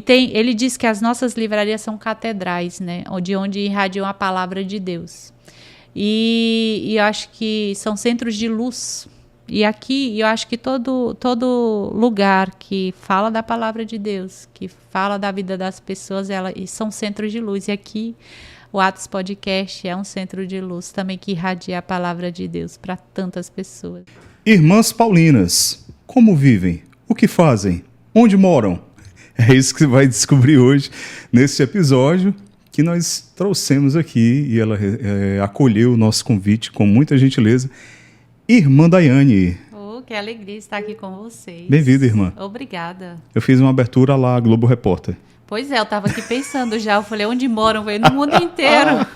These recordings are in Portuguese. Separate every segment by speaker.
Speaker 1: ele diz que as nossas livrarias são catedrais, né? Onde irradiam a palavra de Deus. E eu acho que são centros de luz. E aqui eu acho que todo lugar que fala da palavra de Deus, que fala da vida das pessoas, são centros de luz. E aqui o Atos Podcast é um centro de luz também que irradia a palavra de Deus para tantas pessoas.
Speaker 2: Irmãs Paulinas, como vivem? O que fazem? Onde moram? É isso que você vai descobrir hoje nesse episódio que nós trouxemos aqui e ela acolheu o nosso convite com muita gentileza. Irmã Daiane.
Speaker 1: Que alegria estar aqui com vocês.
Speaker 2: Bem-vinda, irmã.
Speaker 1: Obrigada.
Speaker 2: Eu fiz uma abertura lá, Globo Repórter.
Speaker 1: Pois é, eu estava aqui pensando já, eu falei, onde moram? Eu falei, no mundo inteiro.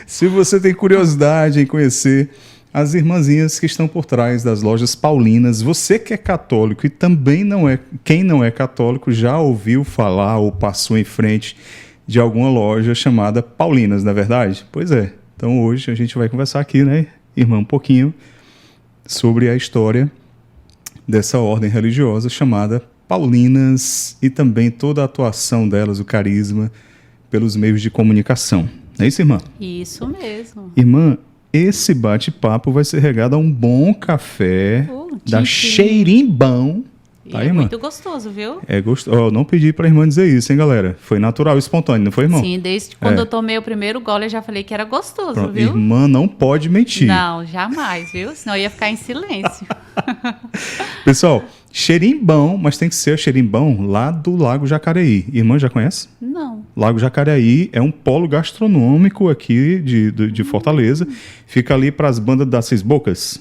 Speaker 2: Se você tem curiosidade em conhecer as irmãzinhas que estão por trás das lojas paulinas, você que é católico e também quem não é católico já ouviu falar ou passou em frente de alguma loja chamada Paulinas, não é verdade? Pois é. Então hoje a gente vai conversar aqui, né, irmã, um pouquinho sobre a história dessa ordem religiosa chamada Paulinas e também toda a atuação delas, o carisma, pelos meios de comunicação. É isso, irmã?
Speaker 1: Isso mesmo.
Speaker 2: Irmã, esse bate-papo vai ser regado a um bom café da Xerimbão. Tá,
Speaker 1: é muito gostoso, viu?
Speaker 2: É gostoso. Eu não pedi pra irmã dizer isso, hein, galera? Foi natural e espontâneo, não foi, irmão?
Speaker 1: Sim, desde quando eu tomei o primeiro gole, eu já falei que era gostoso,
Speaker 2: Pronto.
Speaker 1: Viu?
Speaker 2: Irmã não pode mentir.
Speaker 1: Não, jamais, viu? Senão eu ia ficar em silêncio.
Speaker 2: Pessoal, Xerimbão, mas tem que ser a Xerimbão lá do Lago Jacareí. Irmã, já conhece?
Speaker 1: Não.
Speaker 2: Lago Jacareí é um polo gastronômico aqui de Fortaleza. Fica ali para as bandas das Seis Bocas.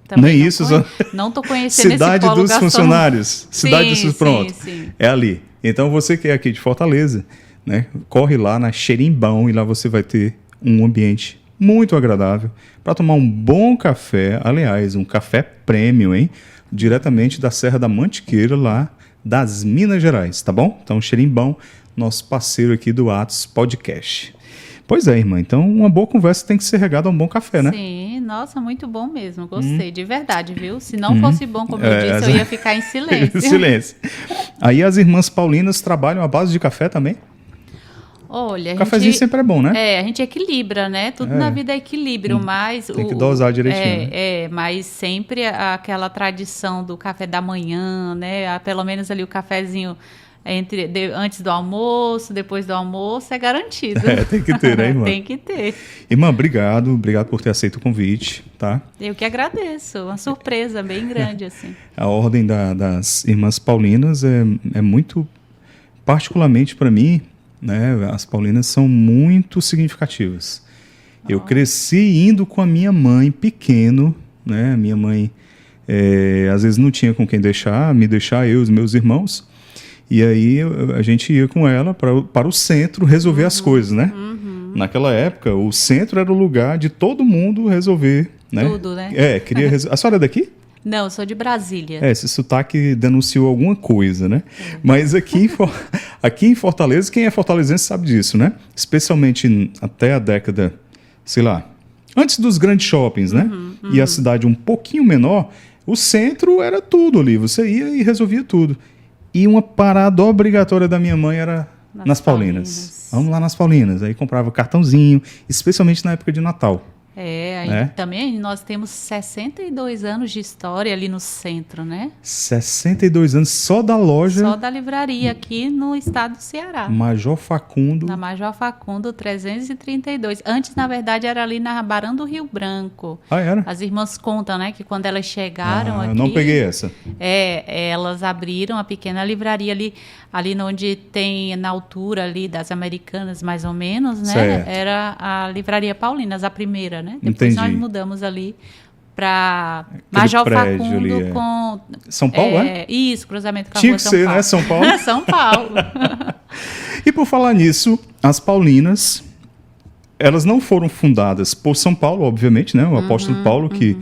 Speaker 1: Também
Speaker 2: nem isso.
Speaker 1: Não estou conhecendo
Speaker 2: Cidade
Speaker 1: esse polo
Speaker 2: dos funcionários. Cidade dos pronto.
Speaker 1: Sim.
Speaker 2: É ali. Então você que é aqui de Fortaleza, né, corre lá na Xerimbão e lá você vai ter um ambiente muito agradável para tomar um bom café. Aliás, um café premium, hein? Diretamente da Serra da Mantiqueira, lá das Minas Gerais, tá bom? Então, Xerimbão, nosso parceiro aqui do Atos Podcast. Pois é, irmã. Então, uma boa conversa tem que ser regada a um bom café, né?
Speaker 1: Sim, nossa, muito bom mesmo. Gostei, de verdade, viu? Se não fosse bom, como eu disse, eu ia ficar em silêncio.
Speaker 2: Silêncio. Aí as irmãs paulinas trabalham à base de café também?
Speaker 1: Olha,
Speaker 2: o cafezinho sempre é bom, né?
Speaker 1: A gente equilibra, né? Tudo na vida é equilíbrio, mas...
Speaker 2: Tem que dosar direitinho.
Speaker 1: Mas sempre aquela tradição do café da manhã, né? Pelo menos ali o cafezinho antes do almoço, depois do almoço, é garantido.
Speaker 2: Tem que ter, né, irmã?
Speaker 1: Tem que ter.
Speaker 2: Irmã, obrigado por ter aceito o convite, tá?
Speaker 1: Eu que agradeço, uma surpresa bem grande, assim.
Speaker 2: A ordem das irmãs paulinas é muito, particularmente para mim, né, as paulinas são muito significativas. Eu cresci indo com a minha mãe pequeno, né? Minha mãe às vezes não tinha com quem me deixar eu e os meus irmãos, e aí a gente ia com ela para o centro resolver as coisas, né? Naquela época, o centro era o lugar de todo mundo resolver, né?
Speaker 1: Tudo, né?
Speaker 2: Queria resolver. A senhora é daqui?
Speaker 1: Não, eu sou de Brasília.
Speaker 2: Esse sotaque denunciou alguma coisa, né? Mas aqui em Fortaleza, quem é fortalezense sabe disso, né? Especialmente até a década, sei lá, antes dos grandes shoppings, né? E a cidade um pouquinho menor, o centro era tudo ali. Você ia e resolvia tudo. E uma parada obrigatória da minha mãe era nas Paulinas. Vamos lá nas Paulinas. Aí comprava cartãozinho, especialmente na época de Natal.
Speaker 1: Também nós temos 62 anos de história ali no centro, né?
Speaker 2: 62 anos só da loja?
Speaker 1: Só da livraria aqui no estado do Ceará.
Speaker 2: Major Facundo.
Speaker 1: Na Major Facundo 332. Antes, na verdade, era ali na Barão do Rio Branco.
Speaker 2: Ah, era?
Speaker 1: As irmãs contam, né, que quando elas chegaram aqui...
Speaker 2: Eu não peguei essa.
Speaker 1: Elas abriram a pequena livraria ali onde tem, na altura ali das Americanas, mais ou menos, né?
Speaker 2: Certo.
Speaker 1: Era a Livraria Paulinas, a primeira, né?
Speaker 2: Entendi.
Speaker 1: Depois nós mudamos ali para Major Facundo
Speaker 2: ali,
Speaker 1: com...
Speaker 2: São Paulo,
Speaker 1: Isso, cruzamento com a
Speaker 2: Tinha
Speaker 1: rua
Speaker 2: que
Speaker 1: São
Speaker 2: ser,
Speaker 1: Paulo.
Speaker 2: né? São Paulo.
Speaker 1: São Paulo.
Speaker 2: E por falar nisso, as Paulinas, elas não foram fundadas por São Paulo, obviamente, né? O apóstolo Paulo, que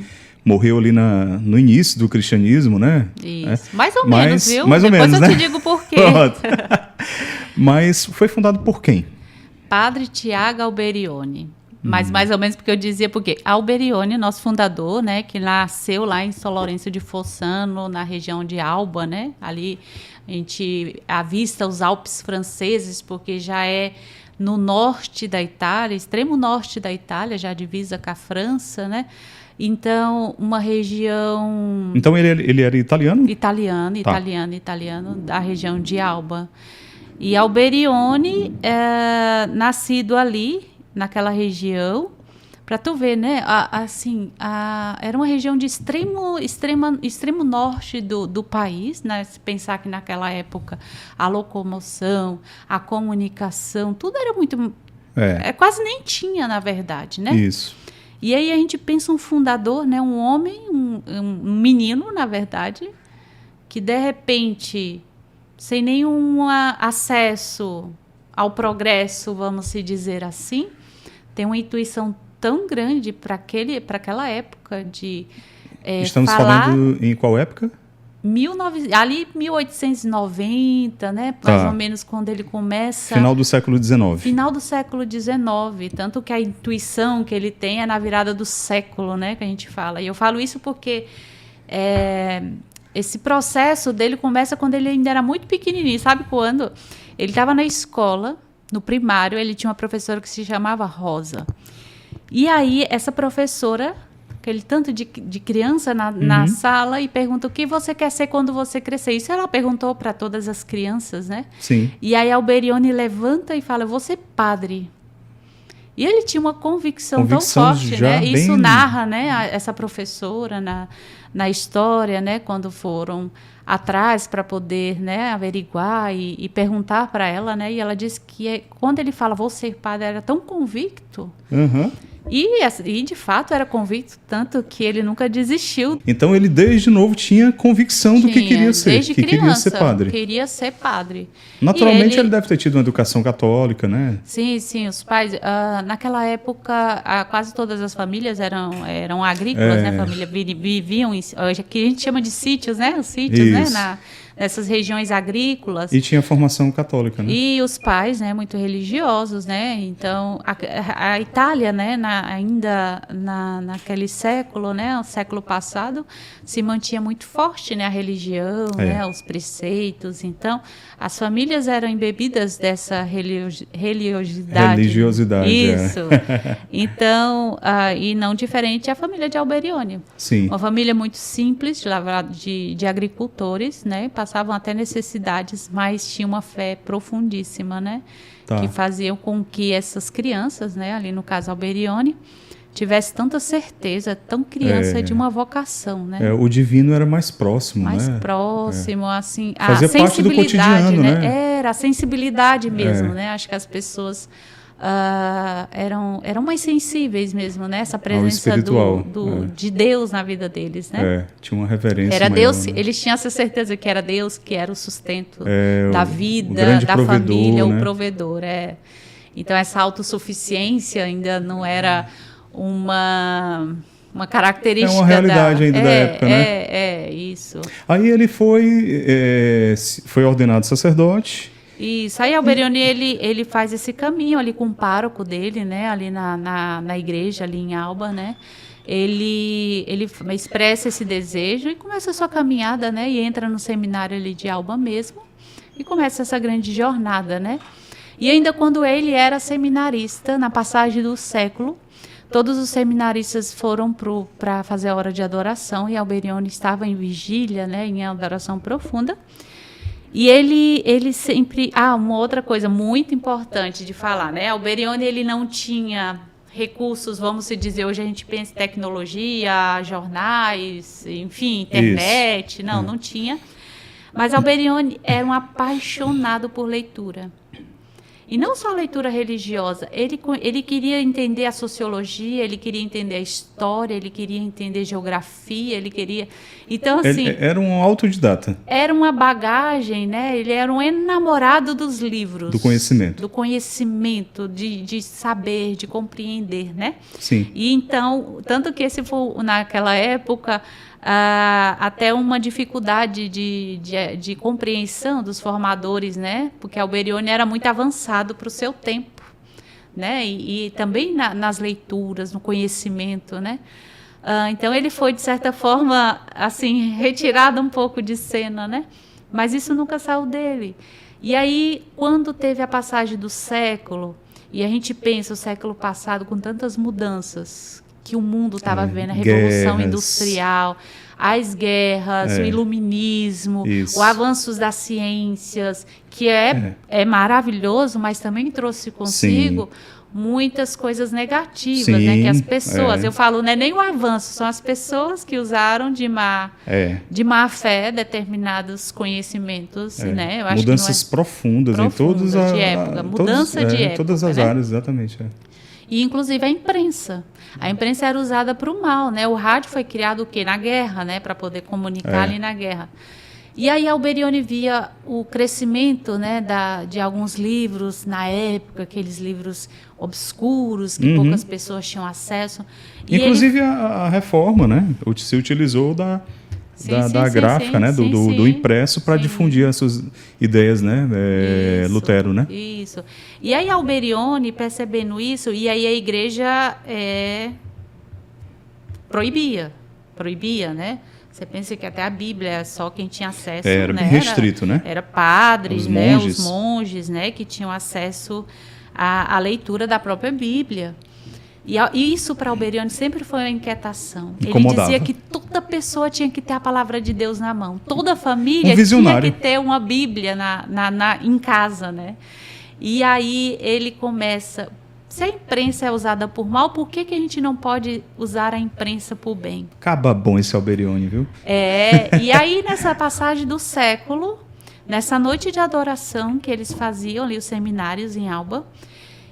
Speaker 2: morreu ali no início do cristianismo, né?
Speaker 1: Isso. Mais ou menos, viu?
Speaker 2: Mais ou
Speaker 1: Depois
Speaker 2: menos,
Speaker 1: eu
Speaker 2: né?
Speaker 1: te digo por quê.
Speaker 2: Mas foi fundado por quem?
Speaker 1: Padre Tiago Alberione. Mas mais ou menos porque eu dizia, porque Alberione, nosso fundador, né, que nasceu lá em São Lourenço de Fossano, na região de Alba, né, ali a gente avista os Alpes franceses, porque já é no norte da Itália, extremo norte da Itália, já divisa com a França, né, então uma região...
Speaker 2: Então ele era italiano?
Speaker 1: Italiano,
Speaker 2: Tá.
Speaker 1: italiano, da região de Alba. E Alberione, nascido ali, naquela região, para tu ver, né? Era uma região de extremo norte do país, né? Se pensar que naquela época a locomoção, a comunicação, tudo era muito... quase nem tinha, na verdade, né?
Speaker 2: Isso.
Speaker 1: E aí a gente pensa um fundador, né? Um homem, um menino, na verdade, que de repente... sem nenhum acesso ao progresso, vamos se dizer assim, tem uma intuição tão grande para aquela época de
Speaker 2: Estamos
Speaker 1: falar...
Speaker 2: falando em qual época?
Speaker 1: Ali 1890, né? Mais ou menos quando ele começa...
Speaker 2: Final do século XIX.
Speaker 1: Final do século XIX, tanto que a intuição que ele tem é na virada do século, né? Que a gente fala. E eu falo isso porque... esse processo dele começa quando ele ainda era muito pequenininho. Sabe quando? Ele estava na escola, no primário, ele tinha uma professora que se chamava Rosa. E aí, essa professora, aquele tanto de criança na sala, e pergunta: o que você quer ser quando você crescer? Isso ela perguntou para todas as crianças, né?
Speaker 2: Sim.
Speaker 1: E aí, Alberione levanta e fala: eu vou ser padre. E ele tinha uma convicção tão forte, né? Isso narra, né, essa professora na história, né, quando foram atrás para poder, né, averiguar e perguntar para ela, né? E ela disse que quando ele fala vou ser padre, era tão convicto. E de fato era convicto, tanto que ele nunca desistiu.
Speaker 2: Então ele desde novo tinha convicção do que queria ser,
Speaker 1: desde
Speaker 2: que
Speaker 1: criança,
Speaker 2: queria ser padre.
Speaker 1: Queria ser padre.
Speaker 2: Naturalmente ele deve ter tido uma educação católica, né?
Speaker 1: Sim, os pais, naquela época, quase todas as famílias eram agrícolas, né? Família viviam, que a gente chama de sítios, né? Os sítios, né? Nessas regiões agrícolas.
Speaker 2: E tinha formação católica, né?
Speaker 1: E os pais, né, muito religiosos, né? Então, a Itália, né, ainda naquele século, né, o século passado, se mantinha muito forte, né, a religião, né, os preceitos. Então, as famílias eram embebidas dessa religiosidade. Isso. Então, e não diferente a família de Alberione.
Speaker 2: Sim.
Speaker 1: Uma família muito simples, de agricultores, né? Passavam até necessidades, mas tinha uma fé profundíssima, né? Que faziam com que essas crianças, né? Ali no caso Alberione, tivesse tanta certeza, tão criança de uma vocação, né?
Speaker 2: O divino era mais próximo,
Speaker 1: mais
Speaker 2: né?
Speaker 1: próximo, assim,
Speaker 2: fazia
Speaker 1: a sensibilidade,
Speaker 2: parte do cotidiano, né?
Speaker 1: Era a sensibilidade mesmo, né? Acho que as pessoas eram mais sensíveis mesmo, né? Essa presença de Deus na vida deles, né?
Speaker 2: Tinha uma reverência
Speaker 1: era
Speaker 2: maior,
Speaker 1: Deus,
Speaker 2: né?
Speaker 1: Eles tinham essa certeza que era Deus que era o sustento da vida, da
Speaker 2: provedor,
Speaker 1: família,
Speaker 2: né?
Speaker 1: O provedor, Então essa autossuficiência ainda não era uma característica.
Speaker 2: É uma realidade ainda da época, né?
Speaker 1: Isso.
Speaker 2: Aí ele foi ordenado sacerdote.
Speaker 1: Isso, aí Alberione, ele faz esse caminho ali com o pároco dele, né, ali na igreja, ali em Alba, né, ele expressa esse desejo e começa a sua caminhada, né, e entra no seminário ali de Alba mesmo, e começa essa grande jornada, né, e ainda quando ele era seminarista, na passagem do século, todos os seminaristas foram para fazer a hora de adoração, e Alberione estava em vigília, né, em adoração profunda. E ele sempre... uma outra coisa muito importante de falar, né? Alberione, ele não tinha recursos, vamos se dizer, hoje a gente pensa em tecnologia, jornais, enfim, internet. Isso. Não tinha. Mas Alberione era um apaixonado por leitura. E não só a leitura religiosa, ele queria entender a sociologia, ele queria entender a história, ele queria entender geografia, ele queria... Então, assim...
Speaker 2: Ele era um autodidata.
Speaker 1: Era uma bagagem, né? Ele era um enamorado dos livros.
Speaker 2: Do conhecimento.
Speaker 1: Do conhecimento, de saber, de compreender, né?
Speaker 2: Sim.
Speaker 1: E então, tanto que esse foi, naquela época... até uma dificuldade de compreensão dos formadores, né? Porque Alberione era muito avançado para o seu tempo. né? E também nas leituras, no conhecimento, né? Então ele foi, de certa forma, assim, retirado um pouco de cena, né? Mas isso nunca saiu dele. E aí, quando teve a passagem do século, e a gente pensa o século passado com tantas mudanças que o mundo estava vivendo, a Revolução Industrial, as guerras, o iluminismo, os avanços das ciências, que é maravilhoso, mas também trouxe consigo muitas coisas negativas, né? Que as pessoas, eu falo, não é nem o avanço, são as pessoas que usaram de má fé determinados conhecimentos, né? Eu acho
Speaker 2: mudanças
Speaker 1: que
Speaker 2: profundas em todas
Speaker 1: de época, mudança de época,
Speaker 2: todas as áreas, exatamente.
Speaker 1: E inclusive a imprensa. A imprensa era usada para o mal, né? O rádio foi criado o quê? Na guerra, né? Para poder comunicar ali na guerra. E aí Alberione via o crescimento, né, de alguns livros na época, aqueles livros obscuros que poucas pessoas tinham acesso. E
Speaker 2: inclusive a reforma, né, se utilizou da gráfica, né, do impresso para difundir as suas ideias, né, Lutero, né?
Speaker 1: Isso. E aí Alberione, percebendo isso, e aí a igreja proibia, né? Você pensa que até a Bíblia, só quem tinha acesso,
Speaker 2: era bem restrito, né?
Speaker 1: Era padres, né? Os monges, né? Que tinham acesso à leitura da própria Bíblia. E isso para Alberione sempre foi uma inquietação. Ele dizia que toda pessoa tinha que ter a palavra de Deus na mão. Toda família tinha que ter uma Bíblia em casa, né? E aí ele começa... Se a imprensa é usada por mal, por que a gente não pode usar a imprensa por bem?
Speaker 2: Acaba bom esse Alberione, viu?
Speaker 1: E aí nessa passagem do século, nessa noite de adoração que eles faziam ali, os seminários em Alba,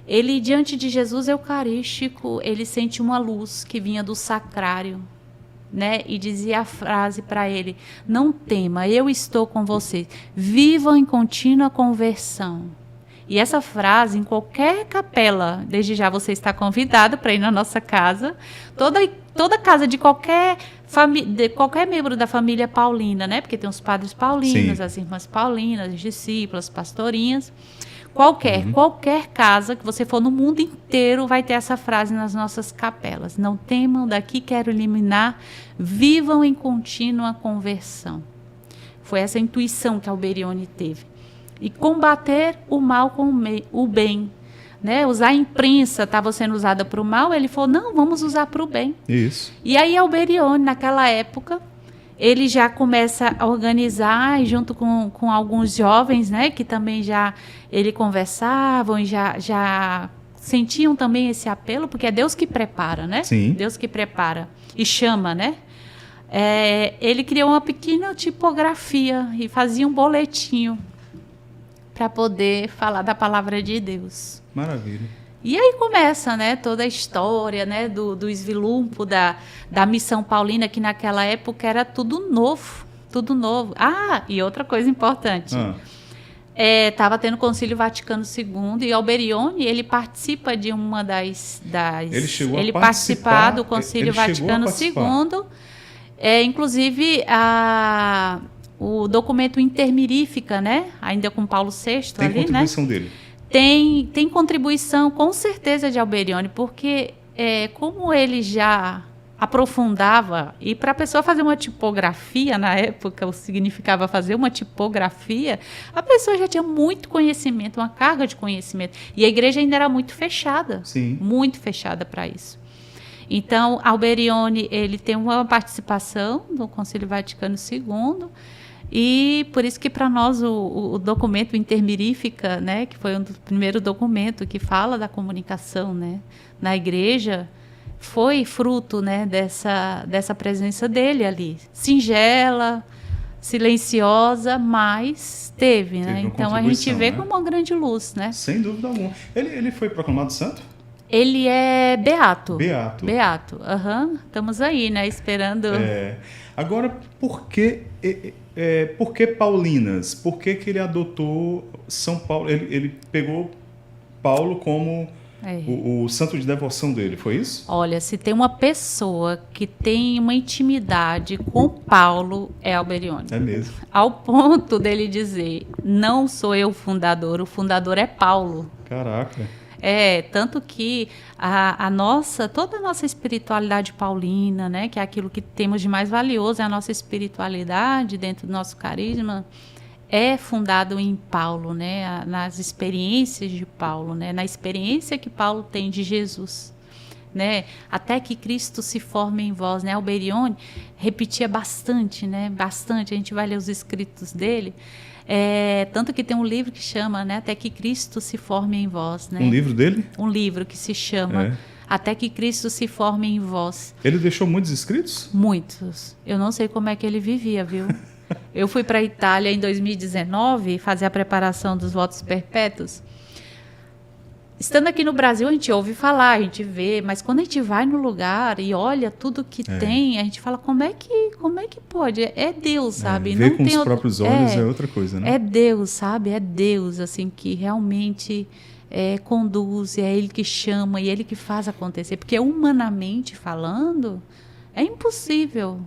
Speaker 1: ele, diante de Jesus Eucarístico, ele sente uma luz que vinha do sacrário, né? E dizia a frase para ele: não tema, eu estou com você, vivam em contínua conversão. E essa frase, em qualquer capela, desde já você está convidado para ir na nossa casa, toda casa de qualquer membro da família paulina, né? Porque tem os padres paulinos, as irmãs paulinas, as discípulas, pastorinhas. Qualquer casa que você for no mundo inteiro vai ter essa frase nas nossas capelas. Não temam, daqui quero eliminar, vivam em contínua conversão. Foi essa intuição que Alberione teve. E combater o mal com o bem. Né? Usar a imprensa estava sendo usada para o mal, ele falou, não, vamos usar para o bem.
Speaker 2: Isso.
Speaker 1: E aí Alberione, naquela época, ele já começa a organizar, junto com alguns jovens, né, que também ele conversavam e já sentiam também esse apelo, porque é Deus que prepara, né?
Speaker 2: Sim.
Speaker 1: Deus que prepara e chama, né? Ele criou uma pequena tipografia e fazia um boletinho para poder falar da palavra de Deus.
Speaker 2: Maravilha.
Speaker 1: E aí começa, né, toda a história, né, do esvilumpo da missão paulina, que naquela época era tudo novo. E outra coisa importante. Estava tendo o Concílio Vaticano II e Alberione, ele participa de uma das
Speaker 2: ele
Speaker 1: participar do Concílio Vaticano II. Inclusive o documento Intermirífica, né? Ainda com Paulo VI
Speaker 2: tem
Speaker 1: ali,
Speaker 2: contribuição
Speaker 1: né?
Speaker 2: dele.
Speaker 1: Tem contribuição, com certeza, de Alberione, porque como ele já aprofundava, e para a pessoa fazer uma tipografia, na época, o significava fazer uma tipografia, a pessoa já tinha muito conhecimento, uma carga de conhecimento. E a igreja ainda era muito fechada.
Speaker 2: Sim.
Speaker 1: Muito fechada para isso. Então, Alberione, ele tem uma participação no Concílio Vaticano II, e por isso que para nós o documento Intermirífica, né, que foi um dos primeiros documentos que fala da comunicação, né, na igreja, foi fruto, né, dessa presença dele ali. Singela, silenciosa, mas teve, né? Então a gente vê, né, como uma grande luz, né?
Speaker 2: Sem dúvida alguma. Ele foi proclamado santo?
Speaker 1: Ele é beato.
Speaker 2: Beato.
Speaker 1: Estamos aí, né, esperando.
Speaker 2: Agora, por que Paulinas? Por que ele adotou São Paulo? Ele pegou Paulo como o santo de devoção dele, foi isso?
Speaker 1: Olha, se tem uma pessoa que tem uma intimidade com Paulo, é Alberione.
Speaker 2: É mesmo.
Speaker 1: Ao ponto dele dizer, não sou eu o fundador é Paulo.
Speaker 2: Caraca.
Speaker 1: Tanto que toda a nossa espiritualidade paulina, né, que é aquilo que temos de mais valioso, é a nossa espiritualidade dentro do nosso carisma, é fundado em Paulo, né, nas experiências de Paulo, né, na experiência que Paulo tem de Jesus. Né? Até que Cristo se forme em vós, né? Alberione repetia bastante, né? Bastante. A gente vai ler os escritos dele. Tanto que tem um livro que chama, né? Até que Cristo se forme em vós, né?
Speaker 2: Um livro dele?
Speaker 1: Um livro que se chama Até que Cristo se forme em vós.
Speaker 2: Ele deixou muitos escritos?
Speaker 1: Muitos. Eu não sei como é que ele vivia, viu? Eu fui para a Itália em 2019 fazer a preparação dos votos perpétuos. Estando aqui no Brasil, a gente ouve falar, a gente vê, mas quando a gente vai no lugar e olha tudo que tem, a gente fala, como é que pode? É Deus, sabe?
Speaker 2: Ver
Speaker 1: não
Speaker 2: com
Speaker 1: tem
Speaker 2: os próprios olhos é outra coisa, né?
Speaker 1: É Deus, sabe? É Deus, assim, que realmente conduz, é Ele que chama e Ele que faz acontecer. Porque humanamente falando, é impossível,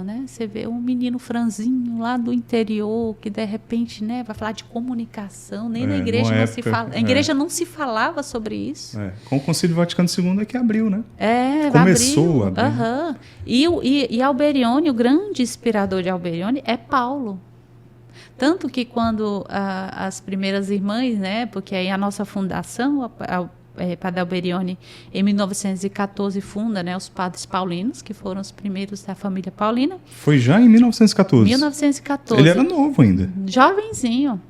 Speaker 1: né? Você vê um menino franzinho lá do interior que de repente, né, vai falar de comunicação, nem na igreja não se fala. A igreja não se falava sobre isso.
Speaker 2: Com o Concílio Vaticano II é que abriu, né?
Speaker 1: Começou
Speaker 2: a abrir.
Speaker 1: E Alberione, o grande inspirador de Alberione é Paulo. Tanto que quando as primeiras irmãs, né, porque aí a nossa fundação, Padre Alberione, em 1914, funda, né, os padres paulinos, que foram os primeiros da família paulina.
Speaker 2: Foi já em 1914?
Speaker 1: 1914.
Speaker 2: Ele era novo ainda.
Speaker 1: Jovenzinho.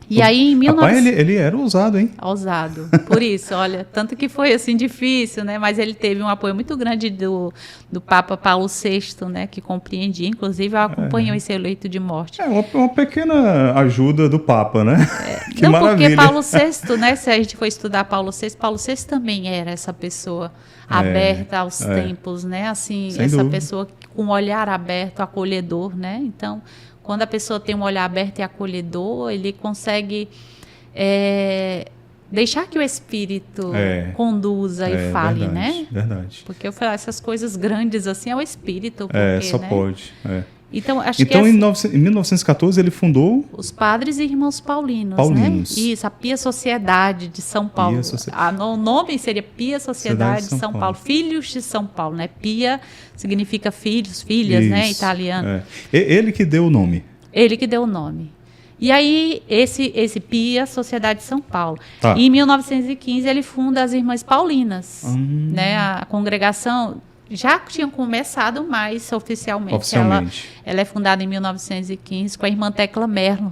Speaker 1: E aí, em 19...
Speaker 2: Rapaz, ele era ousado, hein?
Speaker 1: Ousado. Por isso, olha, tanto que foi assim difícil, né? Mas ele teve um apoio muito grande do Papa Paulo VI, né? Que compreendia, inclusive acompanhou esse leito de morte.
Speaker 2: Uma pequena ajuda do Papa, né? Que
Speaker 1: não,
Speaker 2: maravilha.
Speaker 1: Porque Paulo VI, né? Se a gente for estudar Paulo VI também era essa pessoa aberta aos tempos, né? Assim,
Speaker 2: sem
Speaker 1: essa
Speaker 2: dúvida.
Speaker 1: Pessoa com um olhar aberto, acolhedor, né? Então, quando a pessoa tem um olhar aberto e acolhedor, ele consegue deixar que o Espírito conduza e fale,
Speaker 2: verdade,
Speaker 1: né?
Speaker 2: Verdade.
Speaker 1: Porque eu falo, essas coisas grandes assim é o Espírito. Porque,
Speaker 2: só
Speaker 1: né?
Speaker 2: pode.
Speaker 1: Então, acho que
Speaker 2: em 1914 ele fundou
Speaker 1: os Padres e Irmãos Paulinos. Né? Isso, a Pia Sociedade de São Paulo. O nome seria Pia Sociedade de São Paulo. Filhos de São Paulo, né? Pia significa filhos, filhas,
Speaker 2: isso,
Speaker 1: né? Italiano.
Speaker 2: Ele que deu o nome.
Speaker 1: Ele que deu o nome. E aí, esse Pia, Sociedade de São Paulo.
Speaker 2: Tá.
Speaker 1: E em 1915, ele funda as Irmãs Paulinas, né? A congregação já tinha começado mais oficialmente. Ela é fundada em 1915 com a irmã Tecla Merlo,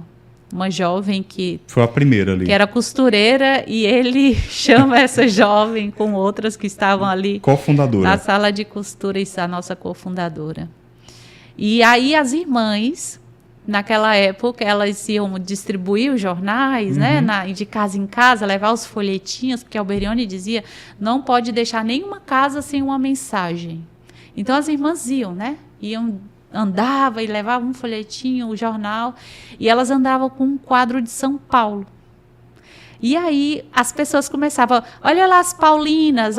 Speaker 1: uma jovem que...
Speaker 2: Foi a primeira ali.
Speaker 1: Que era costureira, e ele chama essa jovem com outras que estavam ali...
Speaker 2: Cofundadora.
Speaker 1: Na sala de costura, isso, a nossa cofundadora. E aí as irmãs... Naquela época, elas iam distribuir os jornais, né, de casa em casa, levar os folhetinhos, porque Alberione dizia, não pode deixar nenhuma casa sem uma mensagem. Então, as irmãs iam, né, andavam e levavam um folhetinho, o jornal, e elas andavam com um quadro de São Paulo. E aí as pessoas começavam, olha lá as Paulinas,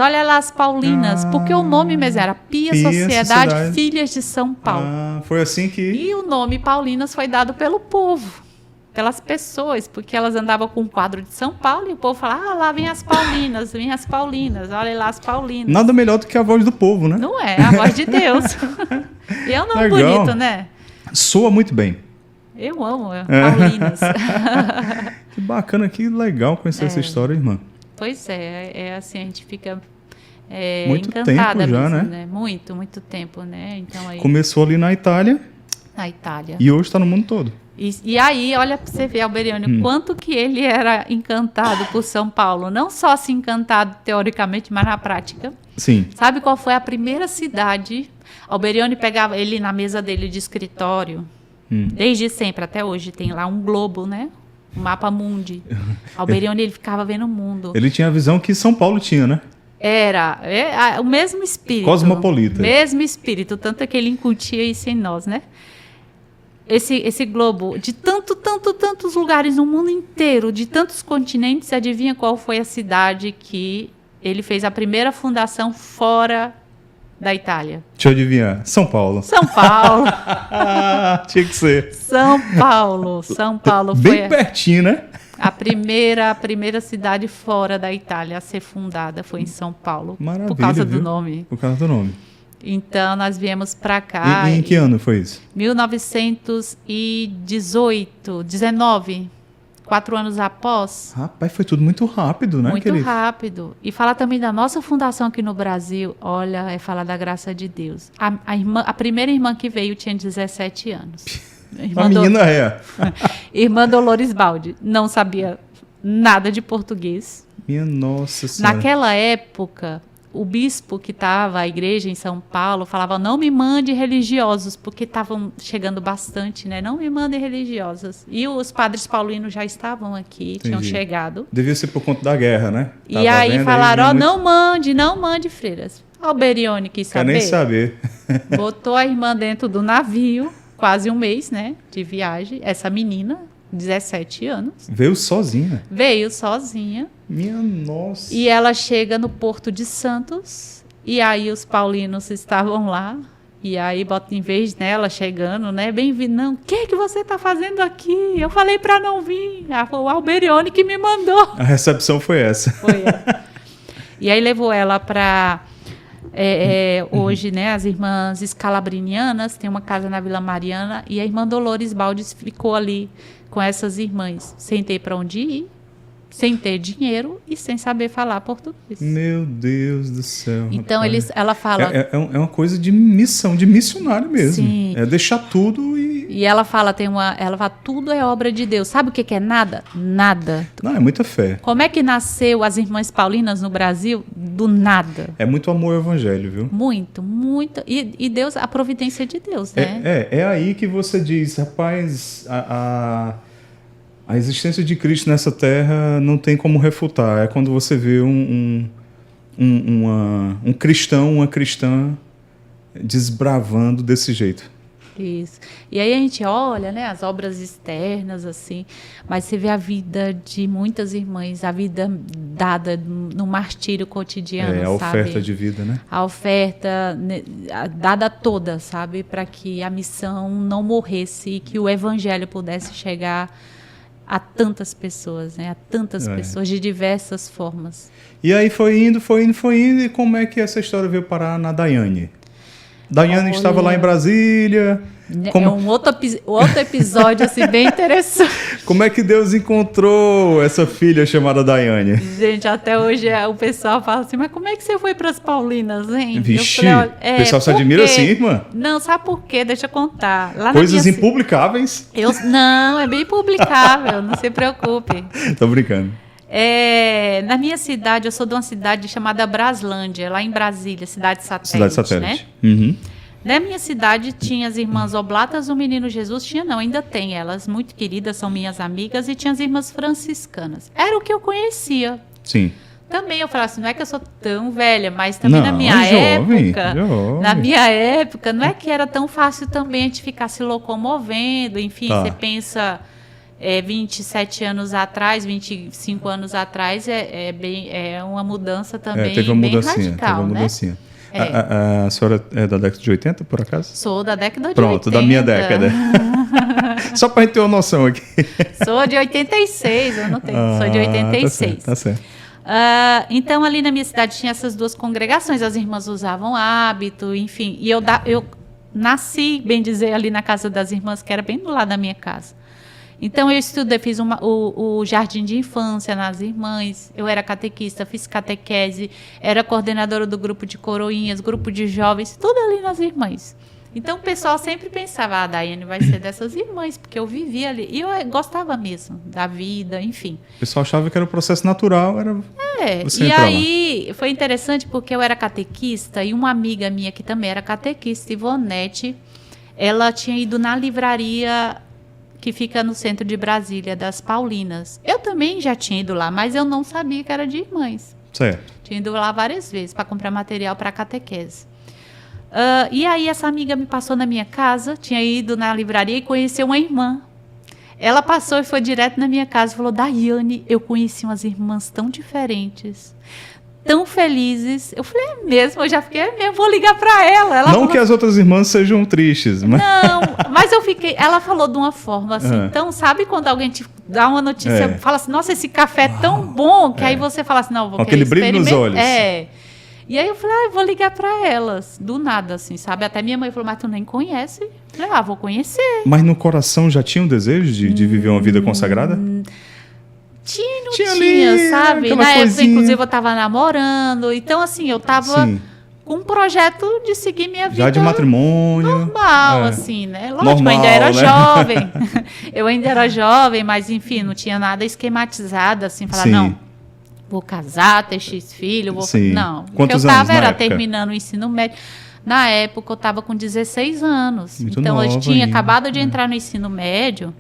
Speaker 1: porque o nome mesmo era Pia Sociedade Filhas de São Paulo.
Speaker 2: Foi assim que...
Speaker 1: E o nome Paulinas foi dado pelo povo, pelas pessoas, porque elas andavam com um quadro de São Paulo e o povo falava, lá vem as Paulinas, olha lá as Paulinas.
Speaker 2: Nada melhor do que a voz do povo, né?
Speaker 1: Não é, a voz de Deus. E é um nome bonito, né?
Speaker 2: Soa muito bem.
Speaker 1: Eu amo Paulinas.
Speaker 2: Que bacana, que legal conhecer essa história, irmã.
Speaker 1: Pois é assim, a gente fica
Speaker 2: muito
Speaker 1: encantada
Speaker 2: tempo já,
Speaker 1: mesmo,
Speaker 2: né?
Speaker 1: Muito tempo, né? Então, aí,
Speaker 2: começou ali na Itália.
Speaker 1: Na Itália.
Speaker 2: E hoje está no mundo todo.
Speaker 1: E aí, olha para você ver, Alberione, o quanto que ele era encantado por São Paulo. Não só assim encantado teoricamente, mas na prática.
Speaker 2: Sim.
Speaker 1: Sabe qual foi a primeira cidade? Alberione pegava ele na mesa dele de escritório. Desde sempre, até hoje, tem lá um globo, né? Um mapa mundi. Alberione, ele ficava vendo o mundo.
Speaker 2: Ele tinha a visão que São Paulo tinha, né?
Speaker 1: Era o mesmo espírito.
Speaker 2: Cosmopolita.
Speaker 1: Mesmo espírito, tanto é que ele incutia isso em nós, né? Esse globo, de tantos lugares no mundo inteiro, de tantos continentes, adivinha qual foi a cidade que ele fez a primeira fundação fora da Itália?
Speaker 2: Deixa eu adivinhar. São Paulo.
Speaker 1: São Paulo.
Speaker 2: Tinha que ser.
Speaker 1: São Paulo. São Paulo
Speaker 2: Bem
Speaker 1: foi
Speaker 2: pertinho, né?
Speaker 1: a primeira cidade fora da Itália a ser fundada foi em São Paulo.
Speaker 2: Maravilha,
Speaker 1: por causa
Speaker 2: viu?
Speaker 1: do nome.
Speaker 2: Por causa do nome.
Speaker 1: Então, nós viemos para cá.
Speaker 2: E em que ano foi isso?
Speaker 1: 1919. 4 anos após.
Speaker 2: Rapaz, foi tudo muito rápido, né,
Speaker 1: Muito
Speaker 2: querido?
Speaker 1: rápido. E falar também da nossa fundação aqui no Brasil, olha, é falar da graça de Deus. A primeira irmã que veio tinha 17 anos.
Speaker 2: A menina é.
Speaker 1: Irmã Dolores Baldi. Não sabia nada de português.
Speaker 2: Minha nossa senhora.
Speaker 1: Naquela época, o bispo que estava, a igreja em São Paulo, falava, não me mande religiosos, porque estavam chegando bastante, né? Não me mandem religiosas. E os padres paulinos já estavam aqui, tinham chegado.
Speaker 2: Devia ser por conta da guerra, né?
Speaker 1: E aí falaram, não mande freiras. Alberione quis saber.
Speaker 2: Quer nem saber.
Speaker 1: Botou a irmã dentro do navio, quase um mês, né? De viagem. Essa menina, 17 anos.
Speaker 2: Veio sozinha.
Speaker 1: Veio sozinha.
Speaker 2: Minha nossa.
Speaker 1: E ela chega no Porto de Santos, e aí os paulinos estavam lá, e aí em vez dela chegando, né, bem-vindo, não, o que você está fazendo aqui? Eu falei para não vir, foi o Alberione que me mandou.
Speaker 2: A recepção foi essa.
Speaker 1: Foi ela. E aí levou ela para, hoje, né, as irmãs escalabrinianas, tem uma casa na Vila Mariana, e a irmã Dolores Baldes ficou ali com essas irmãs, sem ter para onde ir, sem ter dinheiro e sem saber falar português.
Speaker 2: Meu Deus do céu.
Speaker 1: Então, ela fala...
Speaker 2: É uma coisa de missão, de missionário mesmo.
Speaker 1: Sim.
Speaker 2: É deixar tudo e...
Speaker 1: E ela fala, tudo é obra de Deus. Sabe o que é nada? Nada.
Speaker 2: Não, é muita fé.
Speaker 1: Como é que nasceu as Irmãs Paulinas no Brasil? Do nada.
Speaker 2: É muito amor ao evangelho, viu?
Speaker 1: Muito, muito. E Deus, a providência de Deus, né?
Speaker 2: É aí que você diz, rapaz, a existência de Cristo nessa terra não tem como refutar. É quando você vê um cristão, uma cristã desbravando desse jeito.
Speaker 1: Isso. E aí a gente olha, né, as obras externas, assim, mas você vê a vida de muitas irmãs, a vida dada no martírio cotidiano,
Speaker 2: a
Speaker 1: sabe?
Speaker 2: oferta de vida, né?
Speaker 1: A oferta dada toda, sabe? Para que a missão não morresse e que o evangelho pudesse chegar a tantas pessoas, né? A tantas pessoas de diversas formas.
Speaker 2: E aí foi indo, e como é que essa história veio parar na Daiane? Daiane estava lá em Brasília.
Speaker 1: É um outro episódio assim, bem interessante.
Speaker 2: Como é que Deus encontrou essa filha chamada Daiane?
Speaker 1: Gente, até hoje o pessoal fala assim, mas como é que você foi para as Paulinas, hein?
Speaker 2: Vixe, o pessoal se admira assim, irmã?
Speaker 1: Não, sabe por quê? Deixa eu contar. Lá
Speaker 2: Coisas impublicáveis?
Speaker 1: Não, é bem publicável, não se preocupe.
Speaker 2: Tô brincando.
Speaker 1: Na minha cidade, eu sou de uma cidade chamada Braslândia, lá em Brasília, cidade satélite. Né?
Speaker 2: Uhum.
Speaker 1: Na minha cidade tinha as irmãs Oblatas do Menino Jesus, ainda tem elas, muito queridas, são minhas amigas, e tinha as irmãs franciscanas. Era o que eu conhecia.
Speaker 2: Sim.
Speaker 1: Também eu falava assim, não é que eu sou tão velha, mas também na minha época, não é que era tão fácil também a gente ficar se locomovendo, enfim, você pensa... 27 anos atrás, 25 anos atrás, é uma mudança também
Speaker 2: teve uma
Speaker 1: bem
Speaker 2: mudancinha,
Speaker 1: radical,
Speaker 2: teve uma mudancinha. A senhora é da década de 80, por acaso?
Speaker 1: Sou da década de 80.
Speaker 2: Pronto, da minha década. Só para a gente ter uma noção aqui.
Speaker 1: Sou de 86, eu não tenho. Sou de 86.
Speaker 2: Tá certo.
Speaker 1: Então, ali na minha cidade tinha essas duas congregações, as irmãs usavam hábito, enfim. E eu nasci, bem dizer, ali na casa das irmãs, que era bem do lado da minha casa. Então, eu estudei, fiz o jardim de infância nas irmãs, eu era catequista, fiz catequese, era coordenadora do grupo de coroinhas, grupo de jovens, tudo ali nas irmãs. Então, o pessoal sempre pensava, a Daiane vai ser dessas irmãs, porque eu vivia ali. E eu gostava mesmo da vida, enfim.
Speaker 2: O pessoal achava que era um processo natural, era você
Speaker 1: e
Speaker 2: entrar
Speaker 1: aí foi interessante porque eu era catequista e uma amiga minha que também era catequista, Ivonete, ela tinha ido na livraria que fica no centro de Brasília, das Paulinas. Eu também já tinha ido lá, mas eu não sabia que era de irmãs.
Speaker 2: Certo.
Speaker 1: Tinha ido lá várias vezes para comprar material para catequese. E aí essa amiga me passou na minha casa, tinha ido na livraria e conheceu uma irmã. Ela passou e foi direto na minha casa e falou, Daiane, eu conheci umas irmãs tão diferentes, tão felizes. Eu falei, é mesmo? Eu já fiquei, é mesmo, vou ligar para ela. Ela
Speaker 2: não
Speaker 1: falou,
Speaker 2: que as outras irmãs sejam tristes, mas...
Speaker 1: Não, mas eu fiquei... Ela falou de uma forma assim, então, sabe quando alguém te dá uma notícia, fala assim, nossa, esse café é tão bom, que aí você fala assim, não, vou
Speaker 2: aquele brilho nos olhos.
Speaker 1: E aí eu falei, eu vou ligar para elas, do nada, assim, sabe? Até minha mãe falou, mas tu nem conhece? Eu falei, vou conhecer.
Speaker 2: Mas no coração já tinha um desejo de viver uma vida consagrada?
Speaker 1: Tinha, ali, sabe? Na época, inclusive, eu tava namorando. Então, assim, eu tava com um projeto de seguir minha vida.
Speaker 2: Já de matrimônio.
Speaker 1: Normal, assim, né? Lógico,
Speaker 2: normal,
Speaker 1: eu ainda era
Speaker 2: né?
Speaker 1: jovem. Eu ainda era jovem, mas, enfim, não tinha nada esquematizado, assim, falar, não, vou casar, ter X filho, vou... Não.
Speaker 2: Quantos
Speaker 1: o que eu
Speaker 2: anos
Speaker 1: tava era
Speaker 2: época?
Speaker 1: Terminando o ensino médio. Na época, eu tava com 16 anos.
Speaker 2: Muito
Speaker 1: então, eu tinha
Speaker 2: ainda.
Speaker 1: acabado de entrar no ensino médio.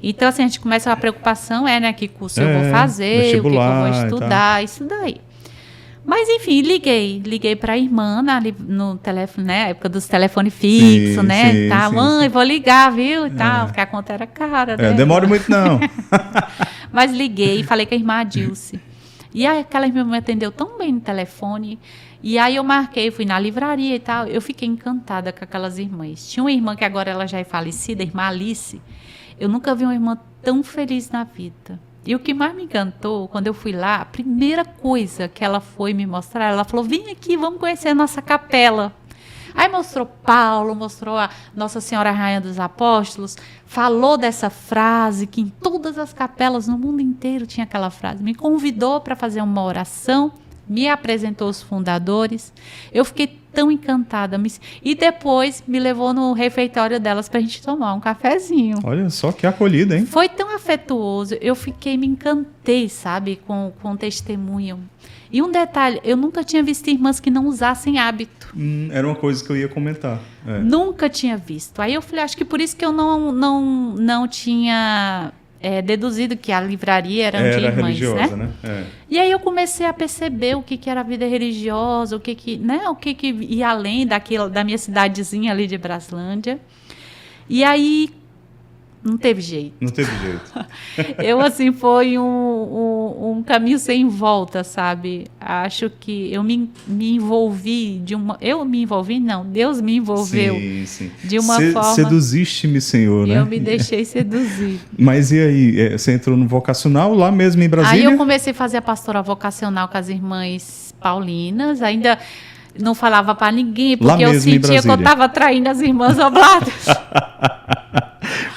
Speaker 1: Então, assim, a gente começa a preocupação, né? Que curso eu vou fazer, o que eu vou estudar, isso daí. Mas, enfim, liguei para a irmã no telefone, né? Época dos telefones fixos, né? Mãe, vou ligar, viu? E tal, porque a conta era cara, né?
Speaker 2: Demora muito, não.
Speaker 1: Mas liguei, falei com a irmã Dilce. E aí, aquela irmã me atendeu tão bem no telefone. E aí eu marquei, fui na livraria e tal. Eu fiquei encantada com aquelas irmãs. Tinha uma irmã que agora ela já é falecida, a irmã Alice. Eu nunca vi uma irmã tão feliz na vida. E o que mais me encantou, quando eu fui lá, a primeira coisa que ela foi me mostrar, ela falou, vem aqui, vamos conhecer a nossa capela. Aí mostrou Paulo, mostrou a Nossa Senhora Rainha dos Apóstolos, falou dessa frase, que em todas as capelas no mundo inteiro tinha aquela frase. Me convidou para fazer uma oração, me apresentou os fundadores. Eu fiquei tão encantada. E depois me levou no refeitório delas para a gente tomar um cafezinho.
Speaker 2: Olha só que acolhida, hein?
Speaker 1: Foi tão afetuoso. Eu me encantei, sabe, com o testemunho. E um detalhe, eu nunca tinha visto irmãs que não usassem hábito.
Speaker 2: Era uma coisa que eu ia comentar.
Speaker 1: Nunca tinha visto. Aí eu falei, acho que por isso que eu não tinha deduzido que a livraria era de irmãs,
Speaker 2: religiosa, né?
Speaker 1: E aí eu comecei a perceber o que era a vida religiosa, o que ia além da minha cidadezinha ali de Braslândia. E aí não teve jeito.
Speaker 2: Não teve jeito.
Speaker 1: Eu, assim, foi um caminho sem volta, sabe? Acho que eu me envolvi Eu me envolvi? Não, Deus me envolveu.
Speaker 2: Sim.
Speaker 1: De uma forma...
Speaker 2: Seduziste-me, Senhor, né?
Speaker 1: Eu me deixei seduzir.
Speaker 2: Mas e aí? Você entrou no vocacional lá mesmo em Brasília?
Speaker 1: Aí eu comecei a fazer a pastoral vocacional com as irmãs paulinas. Ainda não falava para ninguém, porque eu sentia que eu estava traindo as irmãs oblatas.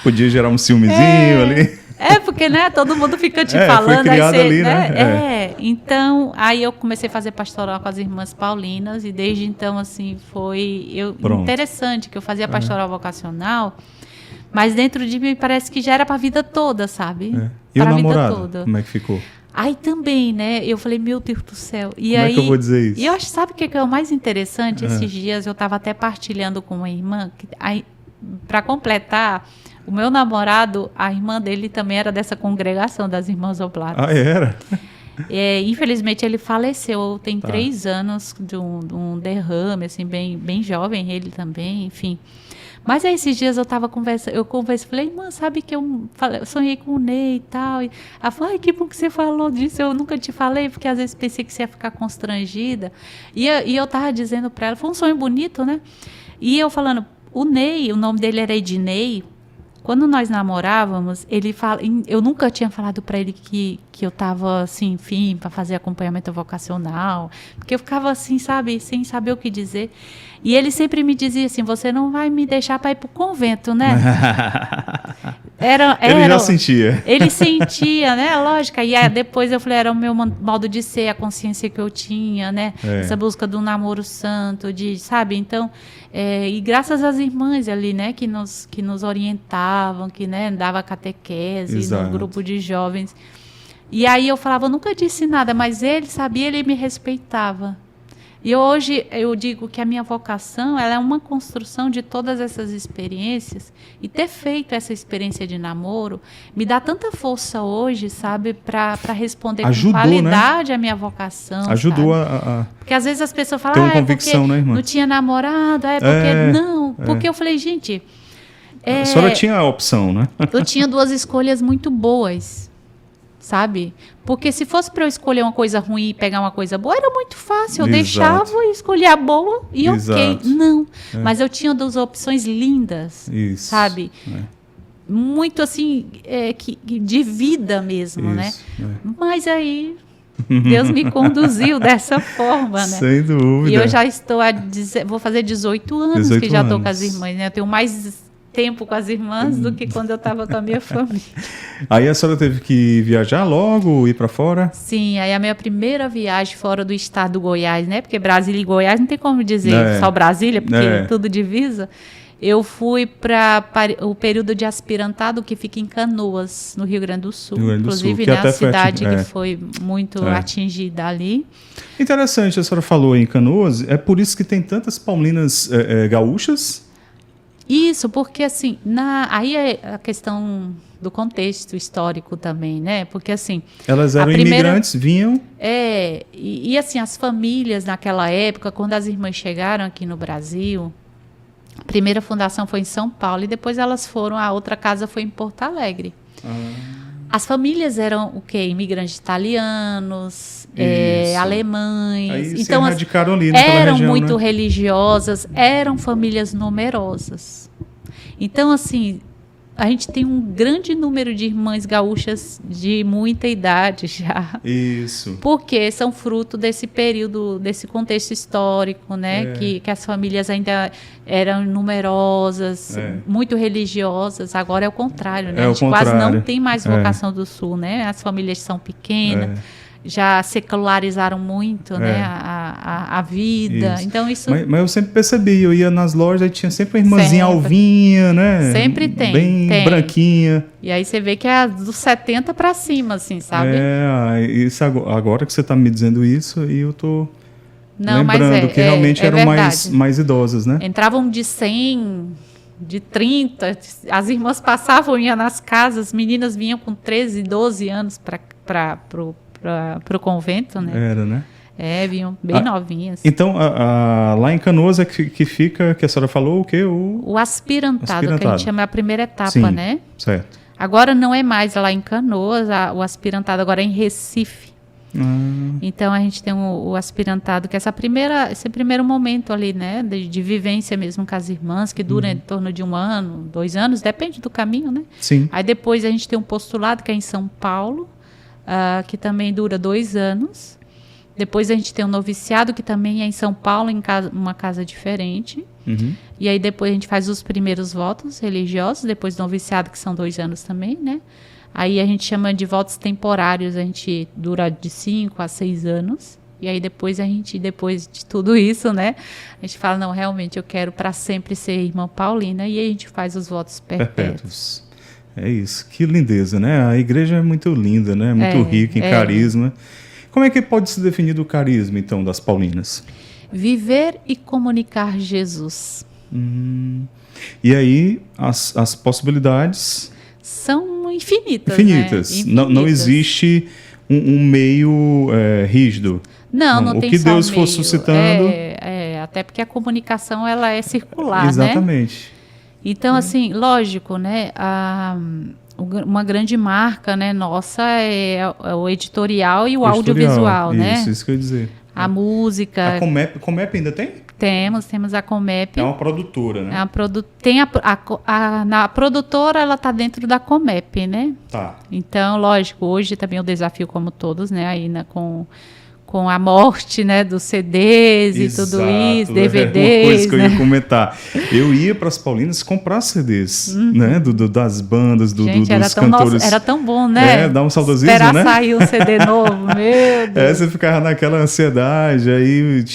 Speaker 2: Podia gerar um ciúmezinho ali.
Speaker 1: Porque, né, todo mundo fica te falando.
Speaker 2: Foi criado ali, né?
Speaker 1: Então, aí eu comecei a fazer pastoral com as irmãs paulinas e desde então, assim, foi interessante que eu fazia pastoral vocacional, mas dentro de mim parece que já era para a vida toda, sabe?
Speaker 2: E
Speaker 1: para
Speaker 2: o namorado, como é que ficou?
Speaker 1: Aí também, né, eu falei, meu Deus do céu. E
Speaker 2: como é que eu vou dizer isso?
Speaker 1: E eu acho, sabe o que é o mais interessante? Esses dias eu estava até partilhando com uma irmã, para completar... O meu namorado, a irmã dele também era dessa congregação das Irmãs Oblatas.
Speaker 2: Ah, era?
Speaker 1: Infelizmente, ele faleceu tem 3 anos de um derrame, assim, bem jovem, ele também, enfim. Mas aí, esses dias eu falei, irmã, sabe que eu sonhei com o Ney e tal. E ela falou, ai, que bom que você falou disso, eu nunca te falei, porque às vezes pensei que você ia ficar constrangida. E eu tava dizendo para ela, foi um sonho bonito, né? E eu falando, o Ney, o nome dele era Ednei. Quando nós namorávamos, eu nunca tinha falado para ele que eu estava, assim, enfim, para fazer acompanhamento vocacional, porque eu ficava assim, sabe, sem saber o que dizer. E ele sempre me dizia assim, você não vai me deixar para ir para o convento, né?
Speaker 2: Ele já sentia.
Speaker 1: Ele sentia, né? Lógico. E depois eu falei, era o meu modo de ser, a consciência que eu tinha, né? Essa busca do namoro santo, sabe? Então, e graças às irmãs ali, né? Que nos orientavam, que, né, dava catequese no grupo de jovens. E aí eu falava, eu nunca disse nada, mas ele sabia, ele me respeitava. E hoje eu digo que a minha vocação ela é uma construção de todas essas experiências, e ter feito essa experiência de namoro me dá tanta força hoje, sabe, para responder com qualidade, né, a minha vocação.
Speaker 2: Ajudou
Speaker 1: porque às vezes as pessoas falam,
Speaker 2: ter uma convicção, né, irmã?
Speaker 1: Não tinha namorado, porque eu falei, gente...
Speaker 2: a senhora tinha a opção, né?
Speaker 1: Eu tinha 2 escolhas muito boas. sabe? Porque se fosse para eu escolher uma coisa ruim e pegar uma coisa boa, era muito fácil. Eu
Speaker 2: Exato.
Speaker 1: deixava e escolhia a boa e
Speaker 2: Exato.
Speaker 1: ok. Não, mas eu tinha duas opções lindas,
Speaker 2: Isso.
Speaker 1: sabe? Muito assim, de vida mesmo, né? Mas aí Deus me conduziu dessa forma, né?
Speaker 2: Sem dúvida.
Speaker 1: E eu já estou vou fazer 18 anos que já estou com as irmãs, né? Eu tenho mais tempo com as irmãs do que quando eu estava com a minha família.
Speaker 2: Aí a senhora teve que viajar logo, ir para fora?
Speaker 1: Sim, aí a minha primeira viagem fora do estado do Goiás, né? Porque Brasília e Goiás não tem como dizer só Brasília, porque é tudo divisa. Eu fui para o período de aspirantado que fica em Canoas, no Rio Grande do Sul. Inclusive,
Speaker 2: que
Speaker 1: né,
Speaker 2: até
Speaker 1: a cidade que foi muito atingida ali.
Speaker 2: Interessante, a senhora falou em Canoas, é por isso que tem tantas paulinas gaúchas?
Speaker 1: Isso, porque assim, aí é a questão do contexto histórico também, né? Porque assim...
Speaker 2: Elas eram imigrantes, vinham...
Speaker 1: E assim, as famílias naquela época, quando as irmãs chegaram aqui no Brasil, a primeira fundação foi em São Paulo e depois elas foram, a outra casa foi em Porto Alegre. As famílias eram o quê? Imigrantes italianos, alemães.
Speaker 2: Aí
Speaker 1: então,
Speaker 2: se radicaram ali naquela
Speaker 1: eram
Speaker 2: região,
Speaker 1: muito
Speaker 2: né?
Speaker 1: religiosas, eram famílias numerosas. Então, assim, a gente tem um grande número de irmãs gaúchas de muita idade já.
Speaker 2: Isso.
Speaker 1: Porque são fruto desse período, desse contexto histórico, né? Que as famílias ainda eram numerosas, muito religiosas. Agora é o contrário, né? A gente quase não tem mais vocação do Sul, né? As famílias são pequenas. Já secularizaram muito, né, a vida.
Speaker 2: Isso.
Speaker 1: Então isso...
Speaker 2: Mas eu sempre percebi, eu ia nas lojas e tinha sempre uma irmãzinha alvinha, né?
Speaker 1: Sempre tem.
Speaker 2: Bem branquinha.
Speaker 1: E aí você vê que é dos 70 para cima, assim, sabe?
Speaker 2: Isso agora que você está me dizendo isso, e eu tô
Speaker 1: lembrando
Speaker 2: mas que realmente eram mais idosas, né?
Speaker 1: Entravam de 100... de 30, as irmãs passavam, iam nas casas, meninas vinham com 13, 12 anos para o convento, né?
Speaker 2: Era, né?
Speaker 1: Vinham bem novinhas.
Speaker 2: Então, lá em Canoas é que fica, que a senhora falou, o quê? O
Speaker 1: aspirantado, que a gente chama a primeira etapa,
Speaker 2: sim,
Speaker 1: né?
Speaker 2: Certo.
Speaker 1: Agora não é mais lá em Canoas, o aspirantado agora é em Recife. Então a gente tem o aspirantado, que é esse primeiro momento ali, né, de vivência mesmo com as irmãs, que dura em torno de 1 ano, 2 anos, depende do caminho, né?
Speaker 2: Sim.
Speaker 1: Aí depois a gente tem um postulado, que é em São Paulo, que também dura 2 anos. Depois a gente tem um noviciado, que também é em São Paulo, em uma casa diferente. E aí depois a gente faz os primeiros votos religiosos, depois do noviciado, que são 2 anos também, né? Aí a gente chama de votos temporários, a gente dura de 5 a 6 anos. E aí depois de tudo isso, né? A gente fala, não, realmente eu quero para sempre ser irmã Paulina. E aí a gente faz os votos perpétuos.
Speaker 2: É isso, que lindeza, né? A igreja é muito linda, né? Muito rica em carisma. Como é que pode se definir o carisma, então, das paulinas?
Speaker 1: Viver e comunicar Jesus.
Speaker 2: E aí, as possibilidades...
Speaker 1: São infinitas,
Speaker 2: né? Não existe um meio rígido.
Speaker 1: Não tem
Speaker 2: o que
Speaker 1: só
Speaker 2: Deus
Speaker 1: meio.
Speaker 2: for suscitando...
Speaker 1: até porque a comunicação ela é circular,
Speaker 2: Exatamente.
Speaker 1: Né? Então, assim, lógico, né? Uma grande marca, né, nossa é o editorial e o audiovisual, né?
Speaker 2: Isso que eu ia dizer.
Speaker 1: A música.
Speaker 2: A Comep ainda tem?
Speaker 1: Temos a Comep.
Speaker 2: É uma produtora, né?
Speaker 1: A produtora, ela está dentro da Comep, né?
Speaker 2: Tá.
Speaker 1: Então, lógico, hoje também o desafio, como todos, né, aí com a morte, né, dos CDs e tudo isso, DVDs.
Speaker 2: Uma coisa que eu
Speaker 1: né?
Speaker 2: ia comentar. Eu ia para as Paulinas comprar CDs, né, das bandas,
Speaker 1: Gente,
Speaker 2: dos cantores.
Speaker 1: Era tão bom, né?
Speaker 2: Dá um saudosismo,
Speaker 1: Esperar
Speaker 2: né?
Speaker 1: sair o CD novo, meu Deus.
Speaker 2: Você ficava naquela ansiedade, aí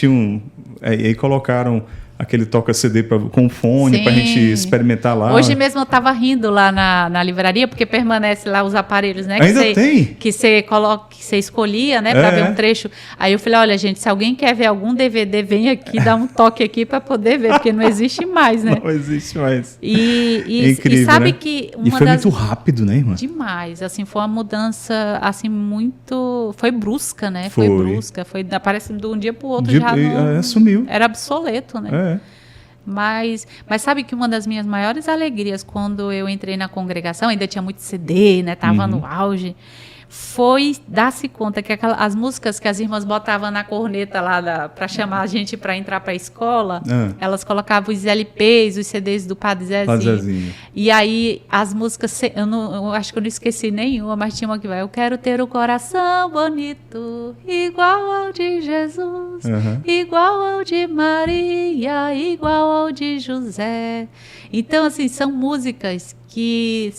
Speaker 2: aí colocaram aquele toca-CD com fone para a gente experimentar lá.
Speaker 1: Hoje mesmo eu estava rindo lá na livraria, porque permanece lá os aparelhos, né?
Speaker 2: Ainda tem?
Speaker 1: Que você coloca, que você escolhia, né? Para ver um trecho. Aí eu falei, olha, gente, se alguém quer ver algum DVD, vem aqui, dá um toque aqui para poder ver, porque não existe mais, né?
Speaker 2: Não existe mais.
Speaker 1: É incrível, e sabe, né? Que
Speaker 2: e foi muito rápido, né, irmã?
Speaker 1: Demais. Assim, foi uma mudança, assim, muito... Foi brusca, né?
Speaker 2: Foi
Speaker 1: brusca. Parece de um dia para o outro já
Speaker 2: sumiu.
Speaker 1: Era obsoleto, né? Mas sabe que uma das minhas maiores alegrias quando eu entrei na congregação, ainda tinha muito CD, né? Tava no auge. foi dar-se conta que as músicas que as irmãs botavam na corneta lá para chamar a gente para entrar para a escola, elas colocavam os LPs, os CDs do Padre Zezinho. E aí as músicas, eu acho que eu não esqueci nenhuma, mas tinha uma que vai: eu quero ter um coração bonito, igual ao de Jesus, igual ao de Maria, igual ao de José. Então, assim, são músicas que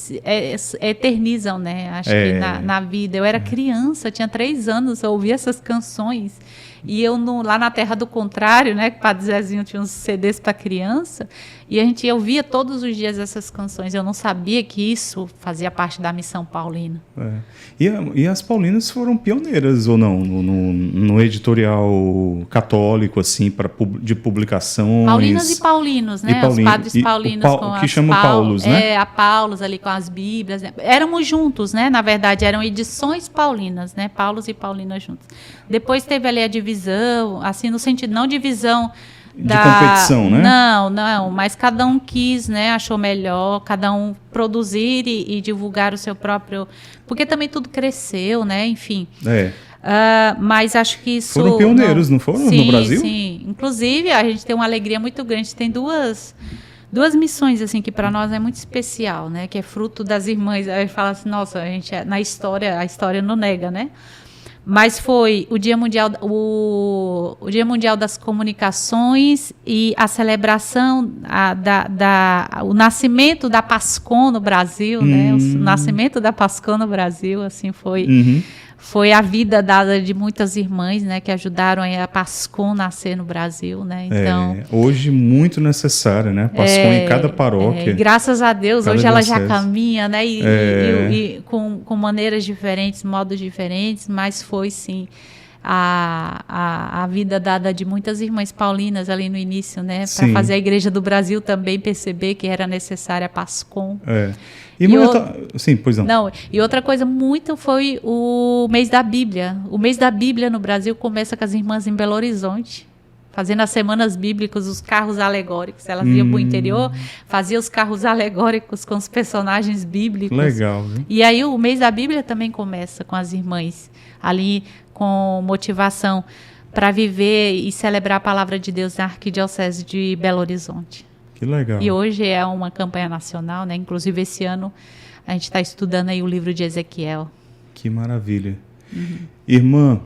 Speaker 1: eternizam, né? Acho que na vida. Eu era criança, tinha 3 anos, eu ouvia essas canções. E eu lá na Terra do Contrário, né? Que o Padre Zezinho tinha uns CDs para criança. E a gente ouvia todos os dias essas canções. Eu não sabia que isso fazia parte da missão paulina.
Speaker 2: E as paulinas foram pioneiras, ou não? No editorial católico, assim, de publicações.
Speaker 1: Paulinas e paulinos, né? Os padres paulinos com
Speaker 2: que chamam Paulos, né?
Speaker 1: A Paulos ali com as Bíblias. Né? Éramos juntos, né? Na verdade, eram edições paulinas, né? Paulos e Paulinas juntos. Depois teve ali a divisão, assim, no sentido, não divisão
Speaker 2: de competição, né?
Speaker 1: Não, mas cada um quis, né? Achou melhor, cada um produzir e divulgar o seu próprio... Porque também tudo cresceu, né? Enfim. Mas acho que isso...
Speaker 2: Foram pioneiros, não foram?
Speaker 1: Sim,
Speaker 2: no Brasil?
Speaker 1: Sim, inclusive a gente tem uma alegria muito grande, tem duas missões, assim, que para nós é muito especial, né? Que é fruto das irmãs. Aí fala assim, nossa, a gente a história não nega, né? Mas foi o Dia Mundial das Comunicações e a celebração o nascimento da Pascom no Brasil, né? O nascimento da Pascom no Brasil, assim, foi a vida dada de muitas irmãs, né, que ajudaram a Pascom nascer no Brasil, né? Então,
Speaker 2: hoje muito necessária, né? Pascom em cada paróquia.
Speaker 1: Graças a Deus, hoje ela já caminha, né? E com maneiras diferentes, modos diferentes, mas foi sim a vida dada de muitas irmãs paulinas ali no início, né? Para fazer a Igreja do Brasil também perceber que era necessária a Pascom.
Speaker 2: Sim, pois não.
Speaker 1: Não, e outra coisa muito foi o mês da Bíblia. O mês da Bíblia no Brasil começa com as irmãs em Belo Horizonte, fazendo as semanas bíblicas, os carros alegóricos. Elas iam para o interior, faziam os carros alegóricos com os personagens bíblicos.
Speaker 2: Legal, né?
Speaker 1: E aí o mês da Bíblia também começa com as irmãs ali com motivação para viver e celebrar a palavra de Deus na Arquidiocese de Belo Horizonte.
Speaker 2: Que legal.
Speaker 1: E hoje é uma campanha nacional, né? Inclusive esse ano a gente está estudando aí o livro de Ezequiel.
Speaker 2: Que maravilha. Irmã,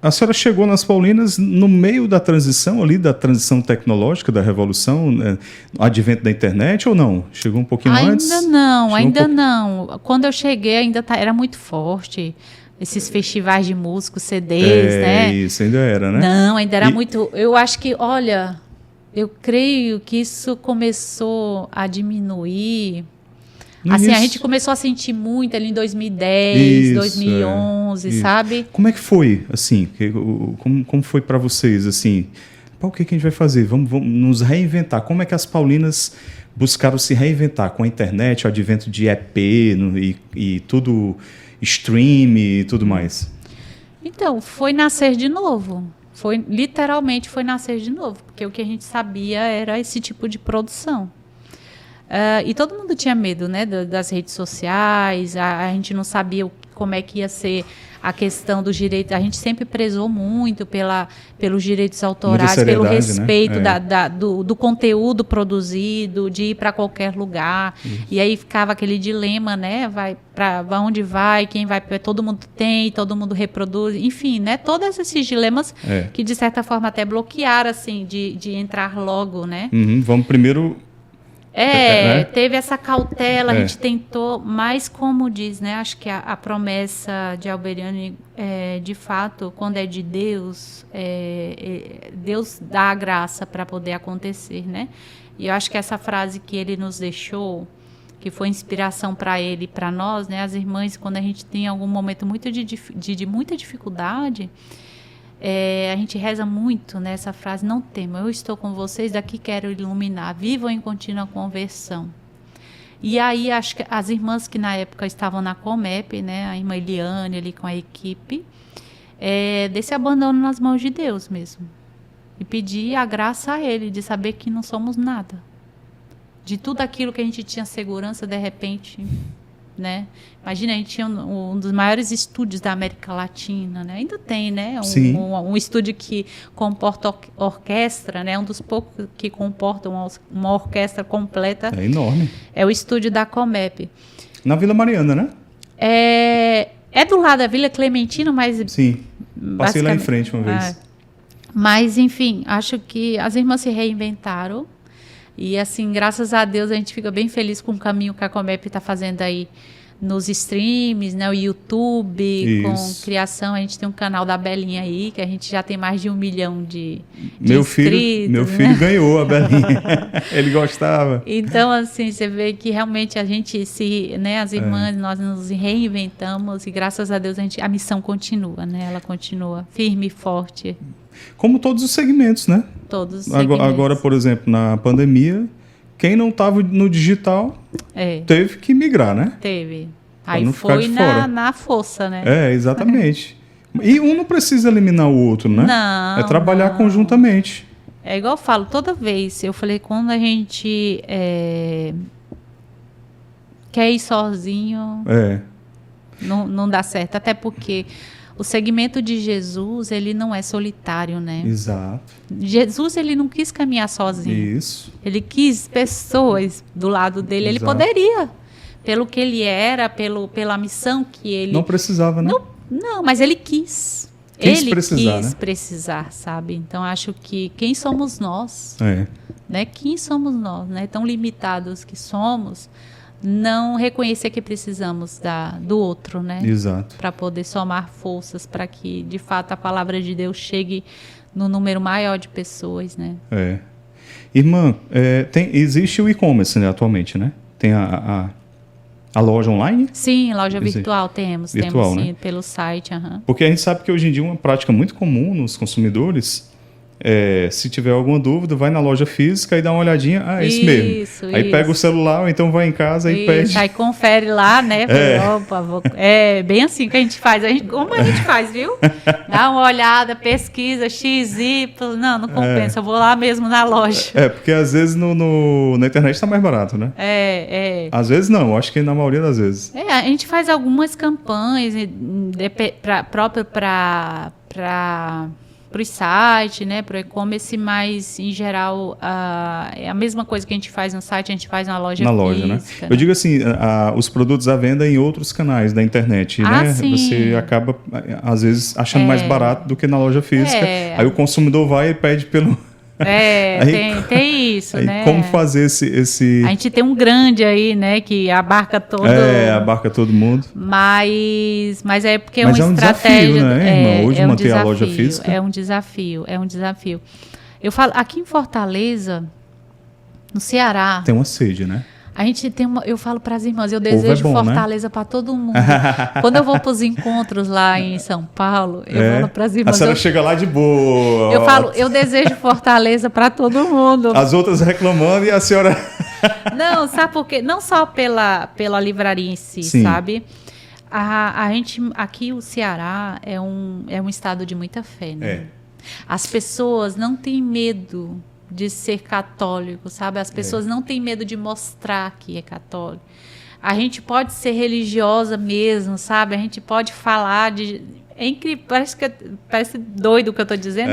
Speaker 2: a senhora chegou nas Paulinas no meio da transição ali, da transição tecnológica, da revolução, advento da internet, ou não? Chegou um pouquinho antes?
Speaker 1: Ainda não. Quando eu cheguei era muito forte. Esses festivais de músicos, CDs, né?
Speaker 2: Isso, ainda era, né?
Speaker 1: Não, ainda era muito... Eu acho que, olha, eu creio que isso começou a diminuir. Assim, a gente começou a sentir muito ali em 2010, 2011, sabe?
Speaker 2: Como é que foi, assim? Como foi para vocês, assim? O que a gente vai fazer? Vamos nos reinventar. Como é que as Paulinas buscaram se reinventar com a internet, o advento de EP e tudo... stream e tudo mais?
Speaker 1: Então, foi nascer de novo. Literalmente foi nascer de novo, porque o que a gente sabia era esse tipo de produção. E todo mundo tinha medo, né, das redes sociais, a gente não sabia como é que ia ser a questão dos direitos. A gente sempre prezou muito pelos direitos autorais, pelo respeito, né? do conteúdo produzido, de ir para qualquer lugar. E aí ficava aquele dilema, né? Vai para onde vai, quem vai, todo mundo tem, todo mundo reproduz, enfim, né? Todos esses dilemas que de certa forma até bloquearam, assim, de entrar logo, né?
Speaker 2: Vamos primeiro... né?
Speaker 1: Teve essa cautela, a gente tentou, mas como diz, né, acho que a promessa de Alberiani, de fato, quando é de Deus, Deus dá a graça para poder acontecer, né? E eu acho que essa frase que ele nos deixou, que foi inspiração para ele e para nós, né, as irmãs, quando a gente tem algum momento muito de muita dificuldade, a gente reza muito nessa frase: não temam, eu estou com vocês, daqui quero iluminar, vivam em contínua conversão. E aí acho que as irmãs que na época estavam na Comep, né, a irmã Eliane ali com a equipe, desse abandono nas mãos de Deus mesmo, e pedir a graça a Ele de saber que não somos nada, de tudo aquilo que a gente tinha segurança, de repente, né? Imagina, a gente tinha um dos maiores estúdios da América Latina, né? Ainda tem, né?
Speaker 2: Sim.
Speaker 1: Um estúdio que comporta orquestra, né? Um dos poucos que comportam uma orquestra completa.
Speaker 2: É enorme.
Speaker 1: É o estúdio da Comep.
Speaker 2: Na Vila Mariana, né?
Speaker 1: É do lado da Vila Clementina, mas...
Speaker 2: Sim, passei lá em frente uma vez.
Speaker 1: Mas, enfim, acho que as irmãs se reinventaram. E, assim, graças a Deus, a gente fica bem feliz com o caminho que a Comep está fazendo aí nos streams, né? O YouTube,
Speaker 2: Isso.
Speaker 1: com criação. A gente tem um canal da Belinha aí, que a gente já tem mais de 1 milhão de
Speaker 2: Meu
Speaker 1: inscritos.
Speaker 2: filho ganhou a Belinha. Ele gostava.
Speaker 1: Então, assim, você vê que realmente a gente as irmãs, nós nos reinventamos e graças a Deus a missão continua, né? Ela continua firme e forte.
Speaker 2: Como todos os segmentos, né?
Speaker 1: Todos os segmentos.
Speaker 2: Agora, por exemplo, na pandemia, quem não estava no digital teve que migrar, né?
Speaker 1: Teve.
Speaker 2: Pra
Speaker 1: Aí
Speaker 2: não ficar
Speaker 1: foi
Speaker 2: de fora.
Speaker 1: na força, né?
Speaker 2: Exatamente. E um não precisa eliminar o outro, né?
Speaker 1: Não.
Speaker 2: É trabalhar conjuntamente.
Speaker 1: É igual eu falo, toda vez, eu falei, quando a gente quer ir sozinho, não dá certo. Até porque o segmento de Jesus, ele não é solitário, né?
Speaker 2: Exato.
Speaker 1: Jesus, ele não quis caminhar sozinho.
Speaker 2: Isso.
Speaker 1: Ele quis pessoas do lado dele.
Speaker 2: Exato.
Speaker 1: Ele poderia, pelo que ele era, pela missão que ele...
Speaker 2: Não precisava, né?
Speaker 1: Não, mas ele quis.
Speaker 2: Quis
Speaker 1: Ele
Speaker 2: precisar,
Speaker 1: quis
Speaker 2: né?
Speaker 1: precisar, sabe? Então, acho que quem somos nós, né? Quem somos nós, né? Tão limitados que somos, não reconhecer que precisamos do outro, né?
Speaker 2: Exato.
Speaker 1: Para poder somar forças para que, de fato, a palavra de Deus chegue no número maior de pessoas, né?
Speaker 2: Irmã, existe o e-commerce, né, atualmente, né? Tem a loja online?
Speaker 1: Sim, loja virtual temos. Temos, sim,
Speaker 2: né?
Speaker 1: Pelo site.
Speaker 2: Porque a gente sabe que hoje em dia uma prática muito comum nos consumidores se tiver alguma dúvida, vai na loja física e dá uma olhadinha. É isso mesmo. Aí pega o celular, ou então vai em casa e pede.
Speaker 1: Aí confere lá, né? Opa, bem assim que a gente faz. Como a gente faz, viu? Dá uma olhada, pesquisa, XY. Não compensa. Eu vou lá mesmo na loja.
Speaker 2: Porque às vezes na internet está mais barato, né? Às vezes não, acho que na maioria das vezes.
Speaker 1: A gente faz algumas campanhas próprio para o site, né, para o e-commerce, mas em geral é a mesma coisa que a gente faz no site, a gente faz na loja física,
Speaker 2: né?
Speaker 1: né?
Speaker 2: Eu digo assim, os produtos à venda em outros canais da internet, né?
Speaker 1: Sim.
Speaker 2: Você acaba às vezes achando mais barato do que na loja física. Aí o consumidor vai e pede pelo
Speaker 1: tem isso,
Speaker 2: aí,
Speaker 1: né?
Speaker 2: Como fazer esse...
Speaker 1: A gente tem um grande aí, né, que abarca todo...
Speaker 2: abarca todo mundo.
Speaker 1: Mas é porque
Speaker 2: mas
Speaker 1: uma
Speaker 2: um
Speaker 1: estratégia...
Speaker 2: desafio, né, irmão? Hoje manter a loja física.
Speaker 1: É um desafio. Eu falo, aqui em Fortaleza, no Ceará...
Speaker 2: Tem uma sede, né?
Speaker 1: A gente tem eu falo para as irmãs, eu desejo Fortaleza, né? Para todo mundo. Quando eu vou para os encontros lá em São Paulo, eu falo para as irmãs.
Speaker 2: A senhora chega lá de boa.
Speaker 1: Eu falo, eu desejo Fortaleza para todo mundo.
Speaker 2: As outras reclamando e a senhora.
Speaker 1: Não, sabe por quê? Não só pela livraria em si, sabe? A gente, aqui o Ceará é um estado de muita fé, né? As pessoas não têm medo de ser católico, sabe? As pessoas não têm medo de mostrar que é católico. A gente pode ser religiosa mesmo, sabe? A gente pode falar de... É incrível, parece doido o que eu estou dizendo.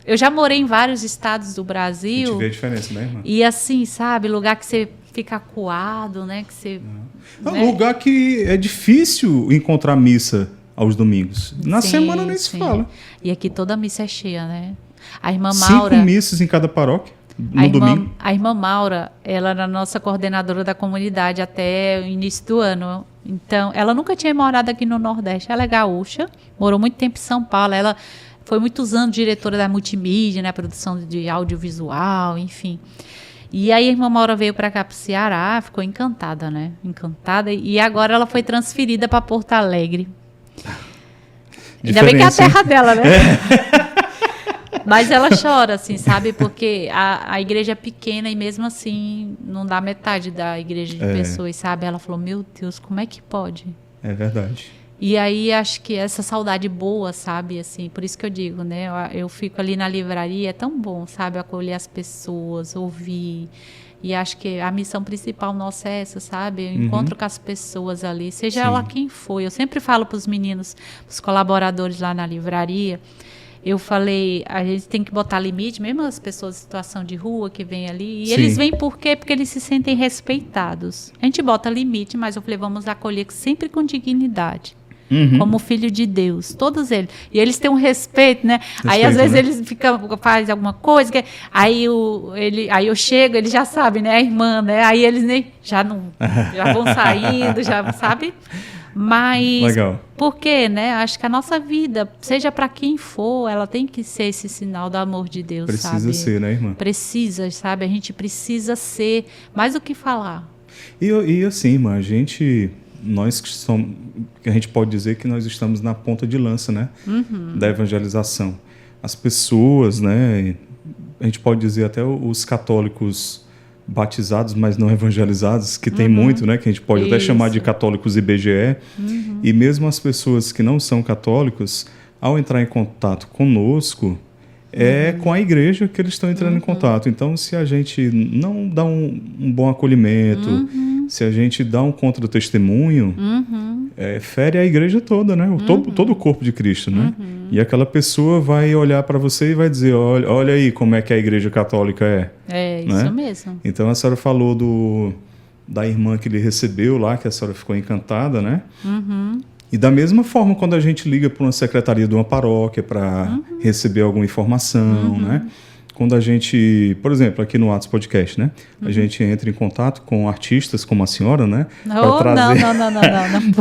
Speaker 1: Eu já morei em vários estados do Brasil.
Speaker 2: A gente vê a diferença, né, irmã?
Speaker 1: E assim, sabe? Lugar que você fica acuado, né? Que você...
Speaker 2: Né? Lugar que é difícil encontrar missa aos domingos. Na semana nem se fala.
Speaker 1: E aqui toda missa é cheia, né? A irmã Maura...
Speaker 2: 5 missas em cada paróquia, no domingo.
Speaker 1: A irmã Maura, ela era a nossa coordenadora da comunidade até o início do ano. Então, ela nunca tinha morado aqui no Nordeste. Ela é gaúcha, morou muito tempo em São Paulo. Ela foi muitos anos diretora da multimídia, né, produção de audiovisual, enfim. E aí a irmã Maura veio para cá, para o Ceará, ficou encantada, né? Encantada. E agora ela foi transferida para Porto Alegre. Ainda bem que é a terra dela, né? Mas ela chora, assim, sabe? Porque a igreja é pequena e mesmo assim não dá metade da igreja de pessoas, sabe? Ela falou, meu Deus, como é que pode?
Speaker 2: É verdade.
Speaker 1: E aí acho que essa saudade boa, sabe? Assim, por isso que eu digo, né? Eu fico ali na livraria, é tão bom, sabe? Acolher as pessoas, ouvir. E acho que a missão principal nossa é essa, sabe? Eu encontro com as pessoas ali, seja ela quem for. Eu sempre falo para os meninos, os colaboradores lá na livraria, eu falei, a gente tem que botar limite, mesmo as pessoas em situação de rua que vêm ali. E eles vêm por quê? Porque eles se sentem respeitados. A gente bota limite, mas eu falei, vamos acolher sempre com dignidade. Como filho de Deus, todos eles. E eles têm um respeito, né? Aí, às vezes, eles fazem alguma coisa, aí eu chego, eles já sabem, né? A irmã, né? Aí eles já vão saindo, já sabe? Mas, legal. Por quê, né? Acho que a nossa vida, seja para quem for, ela tem que ser esse sinal do amor de Deus,
Speaker 2: precisa ser, né, irmã?
Speaker 1: Precisa, sabe? A gente precisa ser mais do que falar.
Speaker 2: E assim, irmã, nós que a gente pode dizer que nós estamos na ponta de lança, né, da evangelização. As pessoas, né, a gente pode dizer até os católicos batizados, mas não evangelizados, que tem muito, né, que a gente pode até chamar de católicos IBGE, e mesmo as pessoas que não são católicos, ao entrar em contato conosco, é com a igreja que eles estão entrando em contato. Então, se a gente não dá um bom acolhimento, se a gente dá um contra-testemunho, fere a igreja toda, né? Todo o corpo de Cristo, né? E aquela pessoa vai olhar para você e vai dizer, olha aí como é que a igreja católica é.
Speaker 1: É,
Speaker 2: né?
Speaker 1: Isso mesmo.
Speaker 2: Então, a senhora falou da irmã que ele recebeu lá, que a senhora ficou encantada, né? E da mesma forma, quando a gente liga para uma secretaria de uma paróquia para receber alguma informação, né? Quando a gente, por exemplo, aqui no Atos Podcast, né? A gente entra em contato com artistas como a senhora, né?
Speaker 1: Não.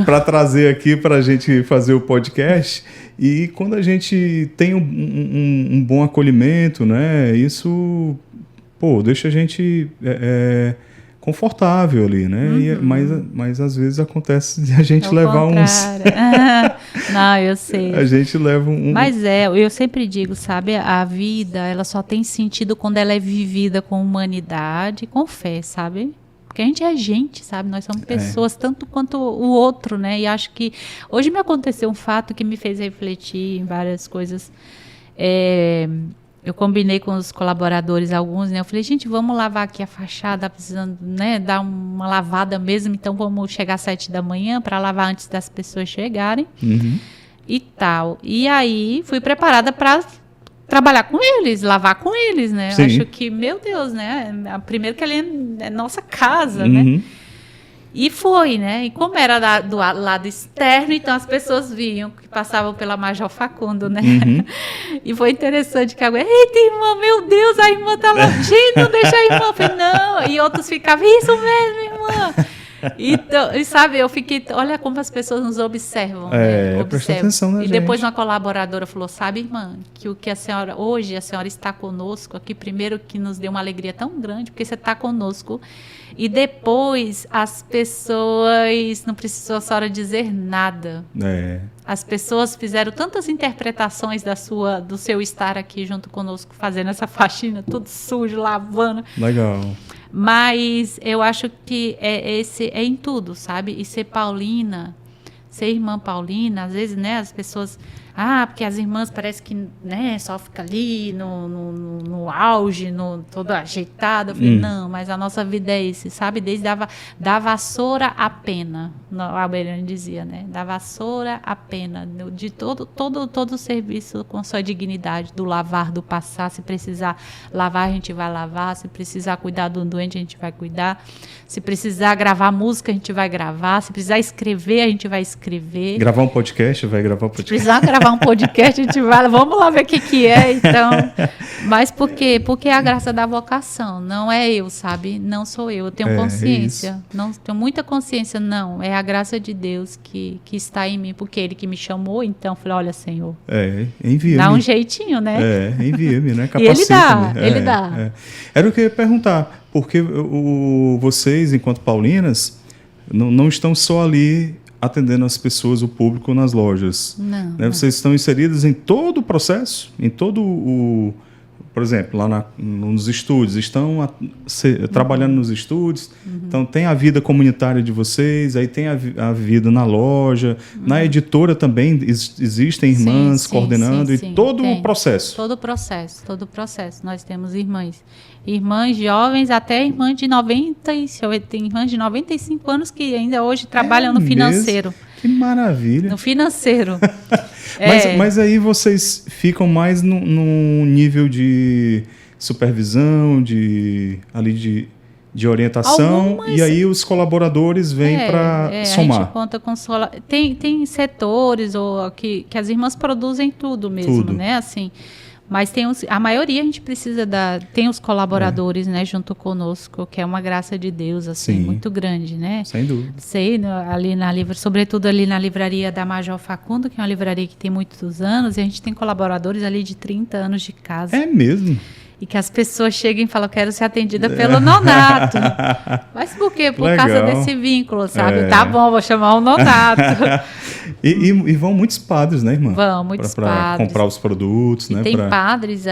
Speaker 2: Para trazer aqui para a gente fazer o podcast. E quando a gente tem um bom acolhimento, né? Isso, deixa a gente confortável ali, né? Mas às vezes acontece de a gente levar
Speaker 1: Não, eu sei.
Speaker 2: A gente leva
Speaker 1: Mas eu sempre digo, sabe? A vida, ela só tem sentido quando ela é vivida com humanidade, com fé, sabe? Porque a gente é gente, sabe? Nós somos pessoas, tanto quanto o outro, né? E acho que hoje me aconteceu um fato que me fez refletir em várias coisas. Eu combinei com os colaboradores, alguns, né? Eu falei, gente, vamos lavar aqui a fachada, precisando, né, dar uma lavada mesmo, então vamos chegar às 7 da manhã para lavar antes das pessoas chegarem e tal. E aí fui preparada para trabalhar com eles, lavar com eles, né?
Speaker 2: Sim.
Speaker 1: Acho que, meu Deus, né? Primeiro que ali é nossa casa, né? E foi, né? E como era do lado externo, então as pessoas viam que passavam pela Major Facundo, né? E foi interessante que alguém, eita, irmã, meu Deus, a irmã tá lá. Gente, não deixa a irmã. Eu falei, não. E outros ficavam, isso mesmo, irmã. Então, e sabe, eu fiquei, olha como as pessoas nos observam, né?
Speaker 2: Presta atenção na gente.
Speaker 1: E depois uma colaboradora falou, sabe, irmã, que o que a senhora, hoje a senhora está conosco aqui, primeiro que nos deu uma alegria tão grande, porque você está conosco, e depois as pessoas, não precisou a senhora dizer nada. As pessoas fizeram tantas interpretações do seu estar aqui junto conosco, fazendo essa faxina, tudo sujo, lavando.
Speaker 2: Legal.
Speaker 1: Mas eu acho que é em tudo, sabe? E ser paulina, ser irmã paulina, às vezes, né, as pessoas... porque as irmãs parece que, né, só fica ali no auge, toda ajeitada. Eu falei, não, mas a nossa vida é esse, sabe? Desde da vassoura à pena, o Alberiano dizia, né? Da vassoura à pena, de todo o serviço com sua dignidade, do lavar, do passar. Se precisar lavar, a gente vai lavar. Se precisar cuidar do doente, a gente vai cuidar. Se precisar gravar música, a gente vai gravar. Se precisar escrever, a gente vai escrever.
Speaker 2: Gravar um podcast, vai gravar um podcast.
Speaker 1: Se precisar gravar um podcast, a gente vai, vamos lá ver o que é, então. Mas por quê? Porque é a graça da vocação, não é eu, sabe? Não sou eu tenho consciência, não tenho muita consciência, não, é a graça de Deus que está em mim, porque Ele que me chamou, então eu falei, olha, Senhor,
Speaker 2: envia-me.
Speaker 1: dá um jeitinho, né?
Speaker 2: Envia-me, né?
Speaker 1: Capacita-me. Ele dá.
Speaker 2: Era o que eu ia perguntar, porque vocês, enquanto paulinas, não estão só ali atendendo as pessoas, o público nas lojas.
Speaker 1: Não.
Speaker 2: Vocês estão inseridas em todo o processo, em todo o por exemplo, lá nos estúdios, estão trabalhando nos estúdios, então tem a vida comunitária de vocês, aí tem a vida na loja, na editora também existem irmãs coordenando e todo o processo.
Speaker 1: Todo o processo. Nós temos irmãs jovens até irmãs de 95 anos que ainda hoje trabalham no financeiro.
Speaker 2: Mesmo? Que maravilha.
Speaker 1: No financeiro.
Speaker 2: Mas aí vocês ficam mais num nível de supervisão, de orientação, e aí os colaboradores vêm para somar.
Speaker 1: A gente conta com tem setores que as irmãs produzem tudo mesmo, né? Assim, mas a maioria a gente precisa tem os colaboradores, né, junto conosco, que é uma graça de Deus, assim, muito grande, né?
Speaker 2: Sem dúvida.
Speaker 1: Ali sobretudo ali na livraria da Major Facundo, que é uma livraria que tem muitos anos, e a gente tem colaboradores ali de 30 anos de casa.
Speaker 2: É mesmo?
Speaker 1: E que as pessoas chegam e falam, quero ser atendida pelo Nonato. Mas por quê? Por causa desse vínculo, sabe? Tá bom, vou chamar o Nonato.
Speaker 2: e vão muitos padres, né, irmã?
Speaker 1: Vão, muitos padres.
Speaker 2: Para comprar os produtos, né?
Speaker 1: Tem padres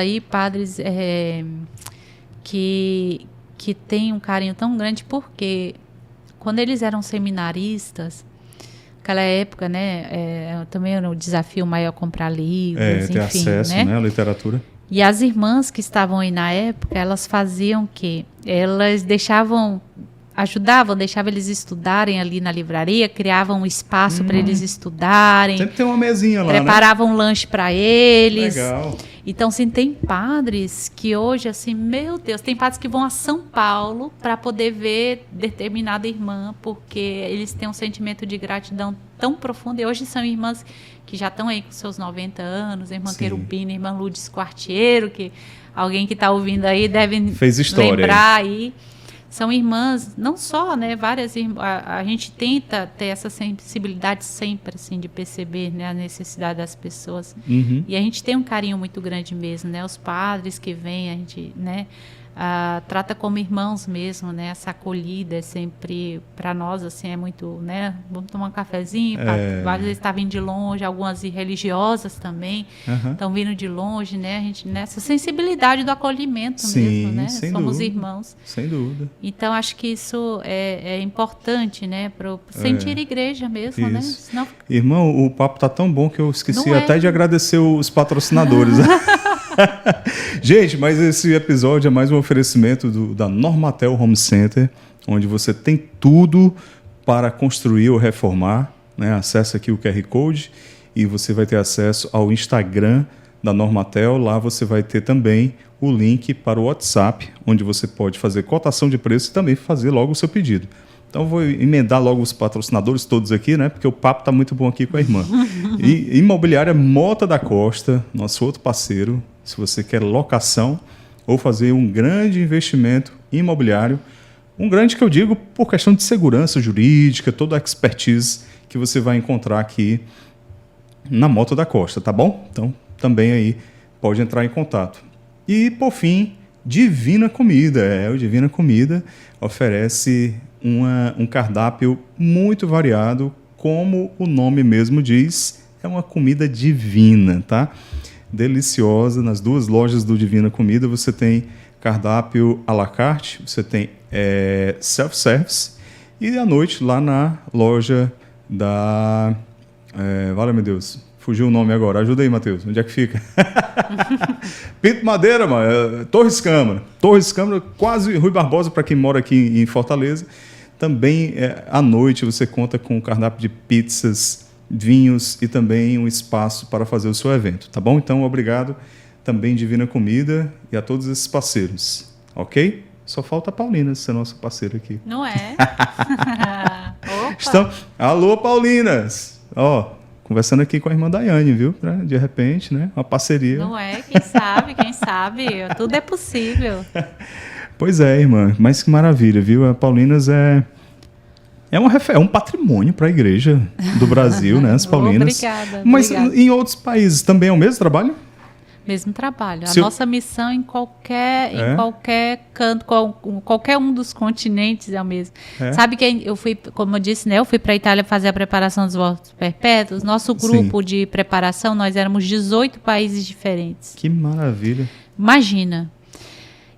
Speaker 1: que têm um carinho tão grande, porque quando eles eram seminaristas, naquela época, né, também era um desafio maior comprar livros,
Speaker 2: ter acesso, né, à literatura.
Speaker 1: E as irmãs que estavam aí na época, elas faziam o quê? Elas deixavam eles estudarem ali na livraria, criavam um espaço para eles estudarem.
Speaker 2: Sempre tem uma mesinha lá,
Speaker 1: preparavam um lanche para eles.
Speaker 2: Legal.
Speaker 1: Então, assim, tem padres que hoje, assim, meu Deus, tem padres que vão a São Paulo para poder ver determinada irmã, porque eles têm um sentimento de gratidão tão profundo. E hoje são irmãs que já estão aí com seus 90 anos, a irmã Querubina, a irmã Lourdes Quartiero, que alguém que está ouvindo aí deve lembrar aí. São irmãs, não só, né, várias irmãs, a gente tenta ter essa sensibilidade sempre, assim, de perceber, né, a necessidade das pessoas. E a gente tem um carinho muito grande mesmo, né, os padres que vêm, a gente, né, trata como irmãos mesmo, né, essa acolhida é sempre, para nós, assim, é muito, né, vamos tomar um cafezinho, várias vezes está vindo de longe, algumas religiosas também, estão vindo de longe, né, a gente, nessa sensibilidade do acolhimento mesmo, né, somos irmãos.
Speaker 2: Sem dúvida.
Speaker 1: Então, acho que isso é importante, né, para sentir igreja mesmo, né. Senão...
Speaker 2: Irmão, o papo tá tão bom que eu esqueci até de agradecer os patrocinadores. Gente, mas esse episódio é mais um oferecimento da Normatel Home Center, onde você tem tudo para construir ou reformar, né? Acesse aqui o QR Code e você vai ter acesso ao Instagram da Normatel. Lá você vai ter também o link para o WhatsApp, onde você pode fazer cotação de preço e também fazer logo o seu pedido. Então, vou emendar logo os patrocinadores todos aqui, né? Porque o papo está muito bom aqui com a irmã. E Imobiliária Mota da Costa, nosso outro parceiro, se você quer locação ou fazer um grande investimento imobiliário, um grande que eu digo por questão de segurança jurídica, toda a expertise que você vai encontrar aqui na Mota da Costa, tá bom? Então, também aí pode entrar em contato. E, por fim, Divina Comida. O Divina Comida oferece um cardápio muito variado, como o nome mesmo diz, é uma comida divina, tá? Deliciosa. Nas duas lojas do Divina Comida você tem cardápio à la carte, você tem self-service, e à noite lá na loja da... vale, meu Deus, fugiu o nome agora, ajuda aí, Matheus, onde é que fica? Pinto Madeira, mano, Torres Câmara, quase Rui Barbosa, para quem mora aqui em Fortaleza. Também à noite você conta com um cardápio de pizzas, vinhos e também um espaço para fazer o seu evento, tá bom? Então, obrigado também Divina Comida e a todos esses parceiros, ok? Só falta a Paulina ser nossa parceira aqui.
Speaker 1: Não é?
Speaker 2: Alô, Paulinas! Conversando aqui com a irmã Daiane, viu? De repente, né? Uma parceria.
Speaker 1: Não é? Quem sabe? Tudo é possível.
Speaker 2: Pois é, irmã. Mas que maravilha, viu? A Paulinas é um patrimônio para a igreja do Brasil, né? As Paulinas.
Speaker 1: Obrigada.
Speaker 2: Mas em outros países também é o mesmo trabalho?
Speaker 1: Mesmo trabalho.
Speaker 2: Se
Speaker 1: A
Speaker 2: eu-
Speaker 1: nossa missão em qualquer canto, qualquer um dos continentes é o mesmo.
Speaker 2: É?
Speaker 1: Sabe que eu fui, como eu disse, né? Eu fui para a Itália fazer a preparação dos votos perpétuos. Nosso grupo de preparação, nós éramos 18 países diferentes.
Speaker 2: Que maravilha.
Speaker 1: Imagina.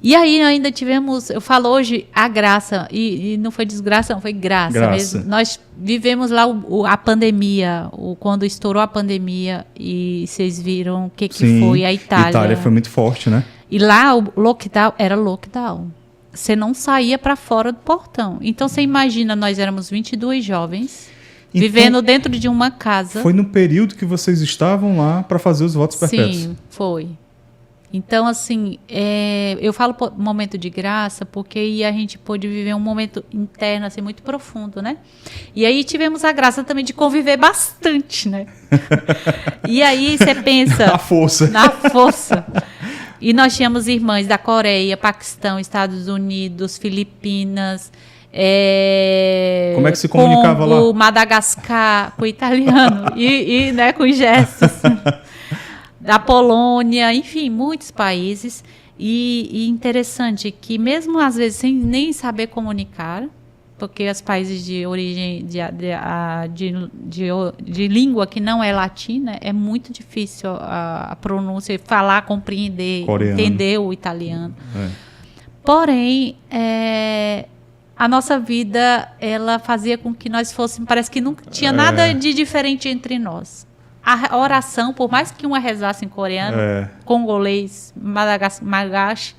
Speaker 1: E aí ainda tivemos, eu falo hoje, a graça, e não foi desgraça, não, foi graça mesmo. Nós vivemos lá a pandemia, quando estourou a pandemia, e vocês viram o que foi a Itália.
Speaker 2: A Itália foi muito forte, né?
Speaker 1: E lá o lockdown era lockdown. Você não saía para fora do portão. Então você imagina, nós éramos 22 jovens, vivendo dentro de uma casa.
Speaker 2: Foi no período que vocês estavam lá para fazer os votos perpétuos?
Speaker 1: Sim, foi. Então, assim, eu falo momento de graça porque aí a gente pôde viver um momento interno, assim, muito profundo, né? E aí tivemos a graça também de conviver bastante, né? E aí você pensa...
Speaker 2: Na força.
Speaker 1: Na força. E nós tínhamos irmãs da Coreia, Paquistão, Estados Unidos, Filipinas...
Speaker 2: Como é que se comunicava
Speaker 1: Congo,
Speaker 2: lá?
Speaker 1: Madagascar, com o italiano e né, com gestos... da Polônia, enfim, muitos países. E interessante que mesmo às vezes sem nem saber comunicar, porque os países de origem de língua que não é latina, é muito difícil a pronúncia, falar, compreender,
Speaker 2: Coreano.
Speaker 1: entender o italiano. Porém, a nossa vida, ela fazia com que nós fôssemos, parece que nunca tinha nada de diferente entre nós. A oração, por mais que uma rezasse em coreano, congolês, malgache,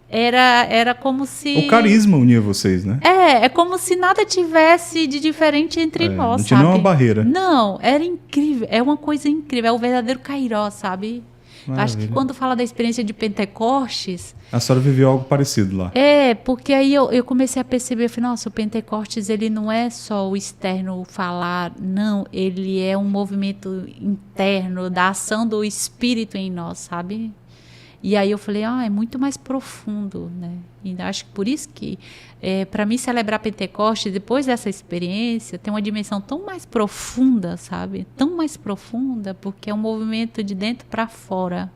Speaker 1: era como se...
Speaker 2: O carisma unia vocês, né?
Speaker 1: É como se nada tivesse de diferente entre nós,
Speaker 2: não tinha
Speaker 1: sabe?
Speaker 2: nenhuma barreira.
Speaker 1: Não, era incrível, é uma coisa incrível, é o verdadeiro Kairós, sabe?
Speaker 2: Maravilha.
Speaker 1: Acho que quando fala da experiência de Pentecostes...
Speaker 2: A senhora viveu algo parecido lá.
Speaker 1: Porque aí eu comecei a perceber, eu falei, nossa, o Pentecostes, ele não é só o externo, o falar, não, ele é um movimento interno da ação do Espírito em nós, sabe? E aí eu falei, é muito mais profundo, né? E acho que por isso que, para mim, celebrar Pentecostes, depois dessa experiência, tem uma dimensão tão mais profunda, sabe? Tão mais profunda, porque é um movimento de dentro para fora.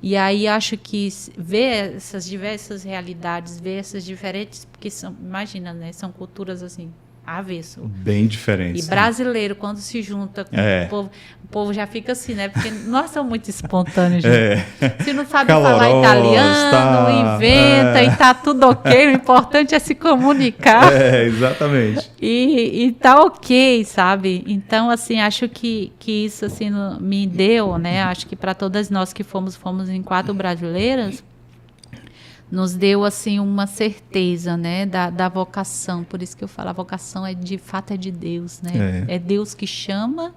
Speaker 1: E aí acho que ver essas diversas realidades, ver essas diferentes, porque imagina, né? São culturas assim, avesso.
Speaker 2: Bem diferentes.
Speaker 1: E brasileiro, quando se junta com o povo já fica assim, né? Porque nós somos muito espontâneos, gente. Se não sabe falar italiano, inventa e tá tudo ok. O importante é se comunicar.
Speaker 2: Exatamente.
Speaker 1: E tá ok, sabe? Então, assim, acho que isso assim, me deu, né? Acho que para todas nós que fomos em 4 brasileiras, nos deu assim uma certeza, né, da vocação. Por isso que eu falo, a vocação de fato é de Deus, né? É Deus que chama,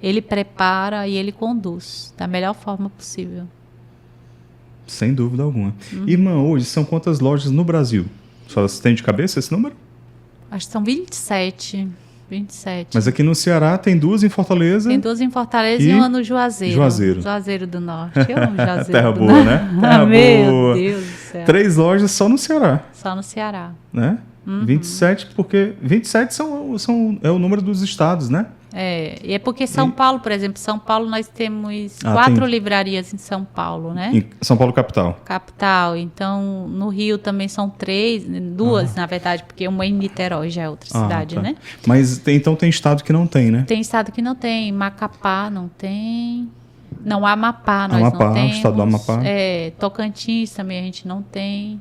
Speaker 1: Ele prepara e Ele conduz da melhor forma possível.
Speaker 2: Sem dúvida alguma. Irmã, hoje são quantas lojas no Brasil? Só você tem de cabeça esse número?
Speaker 1: Acho que são 27.
Speaker 2: Mas aqui no Ceará tem 2 em Fortaleza.
Speaker 1: Tem 2 em Fortaleza e uma no Juazeiro.
Speaker 2: Juazeiro
Speaker 1: do Norte. Eu amo Juazeiro.
Speaker 2: Terra boa, né? Terra
Speaker 1: Meu
Speaker 2: boa.
Speaker 1: Deus do céu.
Speaker 2: 3 lojas só no Ceará.
Speaker 1: Só no Ceará.
Speaker 2: Né? 27, porque 27 é o número dos estados, né?
Speaker 1: E é porque São Paulo, por exemplo, São Paulo nós temos 4 livrarias em São Paulo, né?
Speaker 2: Em São Paulo capital.
Speaker 1: Capital. Então, no Rio também são 2, na verdade, porque uma em Niterói já é outra cidade, né?
Speaker 2: Mas então tem estado que não tem, né?
Speaker 1: Tem estado que não tem. Macapá não tem. Não, Amapá nós não temos.
Speaker 2: O estado do Amapá.
Speaker 1: Tocantins também a gente não tem.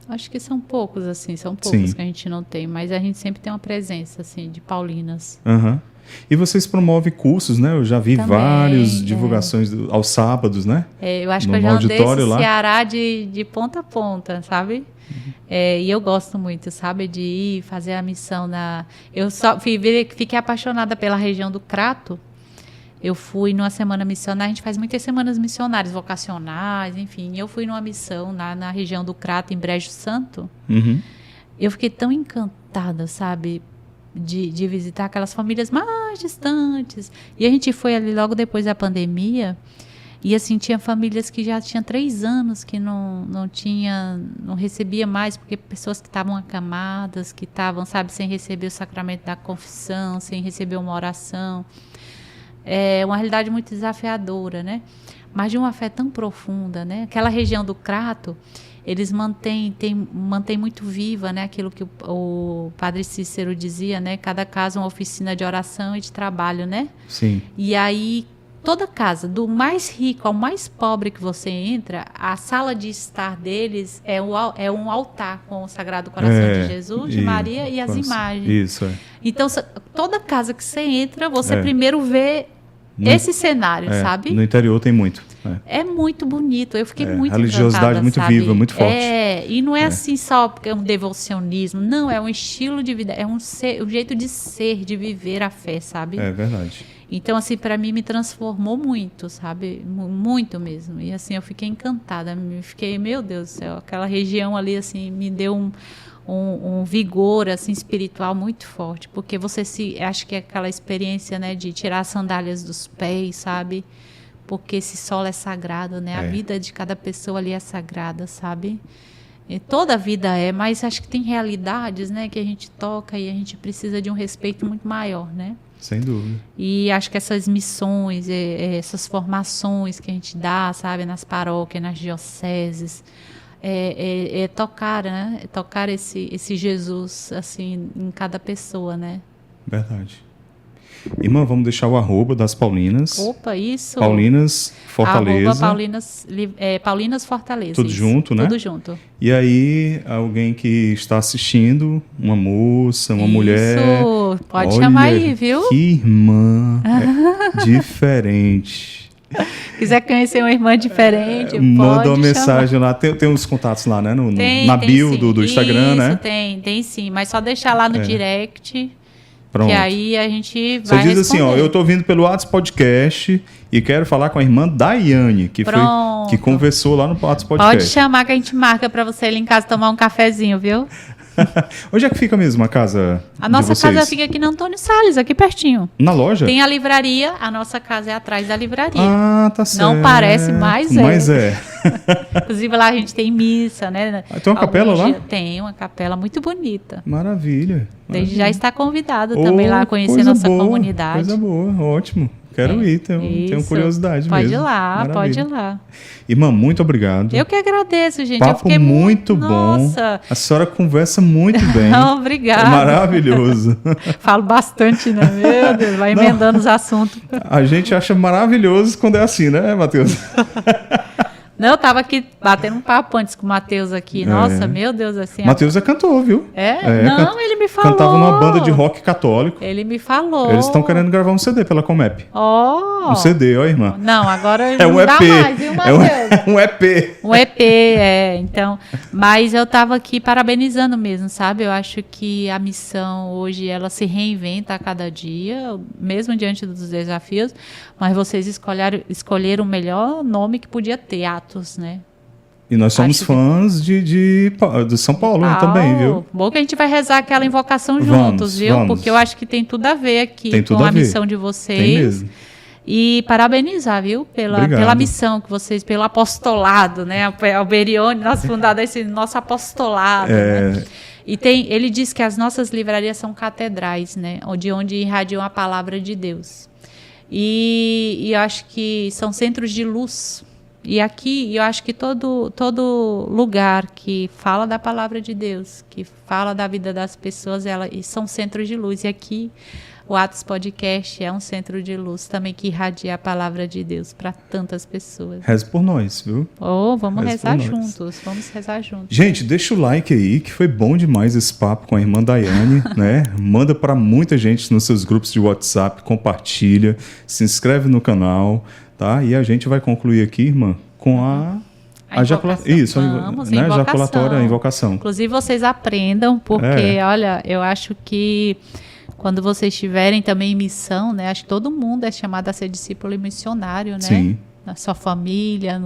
Speaker 1: Acho que são poucos, assim, que a gente não tem, mas a gente sempre tem uma presença, assim, de paulinas.
Speaker 2: E vocês promovem cursos, né? Eu já vi várias divulgações aos sábados, né?
Speaker 1: Eu acho que eu já andei esse Ceará de ponta a ponta, sabe? E eu gosto muito, sabe? De ir fazer a missão Eu só fiquei apaixonada pela região do Crato. Eu fui numa semana missionária, a gente faz muitas semanas missionárias, vocacionais, enfim. Eu fui numa missão na região do Crato, em Brejo Santo. Eu fiquei tão encantada, sabe, de visitar aquelas famílias mais distantes. E a gente foi ali logo depois da pandemia. E assim, tinha famílias que já tinham 3 anos que não recebia mais, porque pessoas que estavam acamadas, que estavam, sabe, sem receber o sacramento da confissão, sem receber uma oração. é uma realidade muito desafiadora, né? Mas de uma fé tão profunda, né? Aquela região do Crato, eles mantêm muito viva, né? Aquilo que o padre Cícero dizia, né? Cada casa uma oficina de oração e de trabalho, né?
Speaker 2: Sim.
Speaker 1: E aí, toda casa, do mais rico ao mais pobre que você entra, a sala de estar deles é um altar com o Sagrado Coração de Jesus, de Maria e as imagens.
Speaker 2: Isso,
Speaker 1: Então, toda casa que você entra, você primeiro vê esse cenário, sabe?
Speaker 2: No interior tem muito.
Speaker 1: É muito bonito. Eu fiquei muito
Speaker 2: religiosidade
Speaker 1: encantada,
Speaker 2: muito
Speaker 1: sabe?
Speaker 2: viva, muito forte.
Speaker 1: E não é assim só porque é um devocionismo. Não, é um estilo de vida. É um jeito de ser, de viver a fé, sabe?
Speaker 2: É verdade.
Speaker 1: Então, assim, para mim me transformou muito, sabe? Muito mesmo. E assim, eu fiquei encantada. Fiquei, meu Deus do céu, aquela região ali, assim, me deu um vigor assim espiritual muito forte, porque você acho que é aquela experiência, né, de tirar as sandálias dos pés, sabe? Porque esse solo é sagrado, né? A vida de cada pessoa ali é sagrada, sabe? E toda a vida mas acho que tem realidades, né, que a gente toca e a gente precisa de um respeito muito maior, né?
Speaker 2: Sem dúvida.
Speaker 1: E acho que essas missões, essas formações que a gente dá, sabe, nas paróquias, nas dioceses, tocar, né? Tocar esse Jesus assim em cada pessoa, né?
Speaker 2: Verdade. Irmã, vamos deixar o arroba das Paulinas.
Speaker 1: Opa, isso.
Speaker 2: Paulinas Fortaleza.
Speaker 1: Paulinas Fortaleza.
Speaker 2: Tudo
Speaker 1: isso.
Speaker 2: junto, né?
Speaker 1: Tudo junto.
Speaker 2: E aí, alguém que está assistindo, uma moça, uma mulher.
Speaker 1: Isso, pode chamar aí, viu?
Speaker 2: Que irmã diferente.
Speaker 1: Quiser conhecer uma irmã diferente,
Speaker 2: manda uma
Speaker 1: chamar.
Speaker 2: Mensagem lá. Tem uns contatos lá, né? Na
Speaker 1: tem
Speaker 2: bio
Speaker 1: sim.
Speaker 2: do Instagram,
Speaker 1: isso,
Speaker 2: né?
Speaker 1: Tem sim. Mas só deixar lá no direct.
Speaker 2: Pronto.
Speaker 1: Que aí a gente
Speaker 2: Você
Speaker 1: vai
Speaker 2: diz
Speaker 1: responder.
Speaker 2: assim, ó, eu tô vindo pelo WhatsApp Podcast e quero falar com a irmã Daiane, que conversou lá no WhatsApp Podcast.
Speaker 1: Pode chamar que a gente marca para você ir em casa tomar um cafezinho, viu?
Speaker 2: Onde é que fica mesmo a casa?
Speaker 1: A nossa casa fica aqui no Antônio Salles, aqui pertinho.
Speaker 2: Na loja?
Speaker 1: Tem a livraria, a nossa casa é atrás da livraria.
Speaker 2: Ah, tá certo.
Speaker 1: Não parece, mas é.
Speaker 2: Mas é.
Speaker 1: Inclusive lá a gente tem missa, né?
Speaker 2: Tem uma capela lá?
Speaker 1: Tem uma capela muito bonita.
Speaker 2: Maravilha.
Speaker 1: Desde já está convidado também lá a conhecer nossa comunidade.
Speaker 2: Coisa boa, ótimo. Quero ir, tenho curiosidade
Speaker 1: pode
Speaker 2: mesmo.
Speaker 1: Ir lá,
Speaker 2: Maravilha.
Speaker 1: pode ir lá.
Speaker 2: Irmã, muito obrigado.
Speaker 1: Eu que agradeço, gente.
Speaker 2: Papo
Speaker 1: eu fiquei
Speaker 2: muito bom.
Speaker 1: Nossa.
Speaker 2: A senhora conversa muito bem.
Speaker 1: Obrigada.
Speaker 2: É maravilhoso.
Speaker 1: Falo bastante, né? Meu Deus, vai emendando os assuntos.
Speaker 2: A gente acha maravilhoso quando é assim, né, Matheus?
Speaker 1: Não, eu tava aqui batendo um papo antes com o Matheus aqui. Nossa, meu Deus, assim...
Speaker 2: Matheus é cantor, viu?
Speaker 1: Não, ele me falou.
Speaker 2: Cantava numa banda de rock católico.
Speaker 1: Ele me falou.
Speaker 2: Eles estão querendo gravar um CD pela Comep.
Speaker 1: Um
Speaker 2: CD, ó, irmã.
Speaker 1: Não, agora
Speaker 2: não
Speaker 1: dá mais, viu, Matheus?
Speaker 2: Um EP.
Speaker 1: Um EP, então... Mas eu tava aqui parabenizando mesmo, sabe? Eu acho que a missão hoje, ela se reinventa a cada dia, mesmo diante dos desafios, mas vocês escolheram o melhor nome que podia ter, Atos, né?
Speaker 2: E nós somos fãs de São Paulo também, viu?
Speaker 1: Bom que a gente vai rezar aquela invocação juntos, viu?
Speaker 2: Vamos.
Speaker 1: Porque eu acho que tem tudo a ver aqui
Speaker 2: com
Speaker 1: a missão de vocês.
Speaker 2: Tem mesmo.
Speaker 1: E parabenizar, viu? Pela missão que vocês, pelo apostolado, né? Alberione, nosso fundador, esse nosso apostolado, né? E ele diz que as nossas livrarias são catedrais, né? Onde irradiam a palavra de Deus. E eu acho que são centros de luz. E aqui, eu acho que todo lugar que fala da palavra de Deus, que fala da vida das pessoas, são centros de luz. E aqui, o Atos Podcast é um centro de luz também que irradia a palavra de Deus para tantas pessoas.
Speaker 2: Reze por nós, viu?
Speaker 1: Vamos rezar juntos. Vamos rezar juntos.
Speaker 2: Gente, deixa o like aí, que foi bom demais esse papo com a irmã Daiane, né? Manda para muita gente nos seus grupos de WhatsApp, compartilha, se inscreve no canal, tá? E a gente vai concluir aqui, irmã, com a
Speaker 1: jaculatória.
Speaker 2: Isso, né? Jaculatória, a invocação.
Speaker 1: Inclusive, vocês aprendam, porque, olha, eu acho que quando vocês estiverem também em missão, né? Acho que todo mundo é chamado a ser discípulo e missionário, né?
Speaker 2: Sim.
Speaker 1: Na sua família,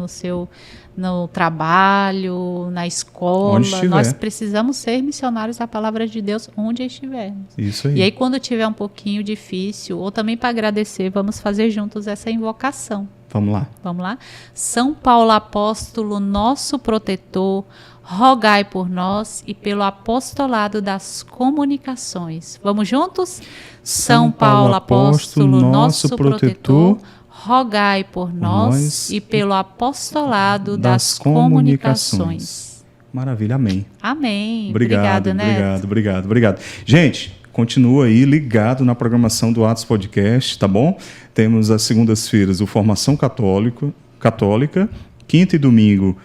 Speaker 1: no trabalho, na escola. Nós precisamos ser missionários da palavra de Deus onde estivermos.
Speaker 2: Isso aí.
Speaker 1: E aí, quando tiver um pouquinho difícil, ou também para agradecer, vamos fazer juntos essa invocação.
Speaker 2: Vamos lá.
Speaker 1: Vamos lá? São Paulo apóstolo, nosso protetor, rogai por nós e pelo apostolado das comunicações. Vamos juntos? São Paulo apóstolo, nosso protetor, rogai por nós e pelo apostolado das comunicações.
Speaker 2: Maravilha, amém.
Speaker 1: Amém.
Speaker 2: Obrigado,
Speaker 1: Neto.
Speaker 2: obrigado. Gente, continua aí ligado na programação do Atos Podcast, tá bom? Temos as segundas-feiras o Formação Católica, quinta e domingo,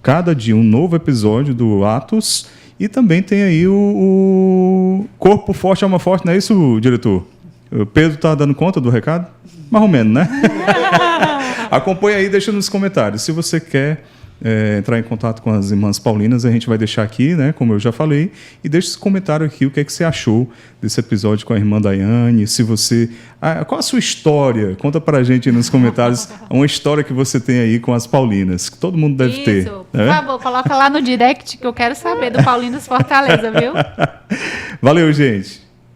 Speaker 2: cada dia um novo episódio do Atos, e também tem aí o Corpo Forte, Alma Forte, não é isso, diretor? O Pedro está dando conta do recado? Mais ou menos, né? Acompanhe aí, deixa nos comentários. Se você quer entrar em contato com as irmãs paulinas, a gente vai deixar aqui, né, como eu já falei, e deixa esse comentário aqui, o que é que você achou desse episódio com a irmã Daiane, se você... qual a sua história? Conta pra gente aí nos comentários uma história que você tem aí com as paulinas, que todo mundo deve ter.
Speaker 1: Por favor, coloca lá no direct que eu quero saber do Paulinas Fortaleza, viu?
Speaker 2: Valeu, gente!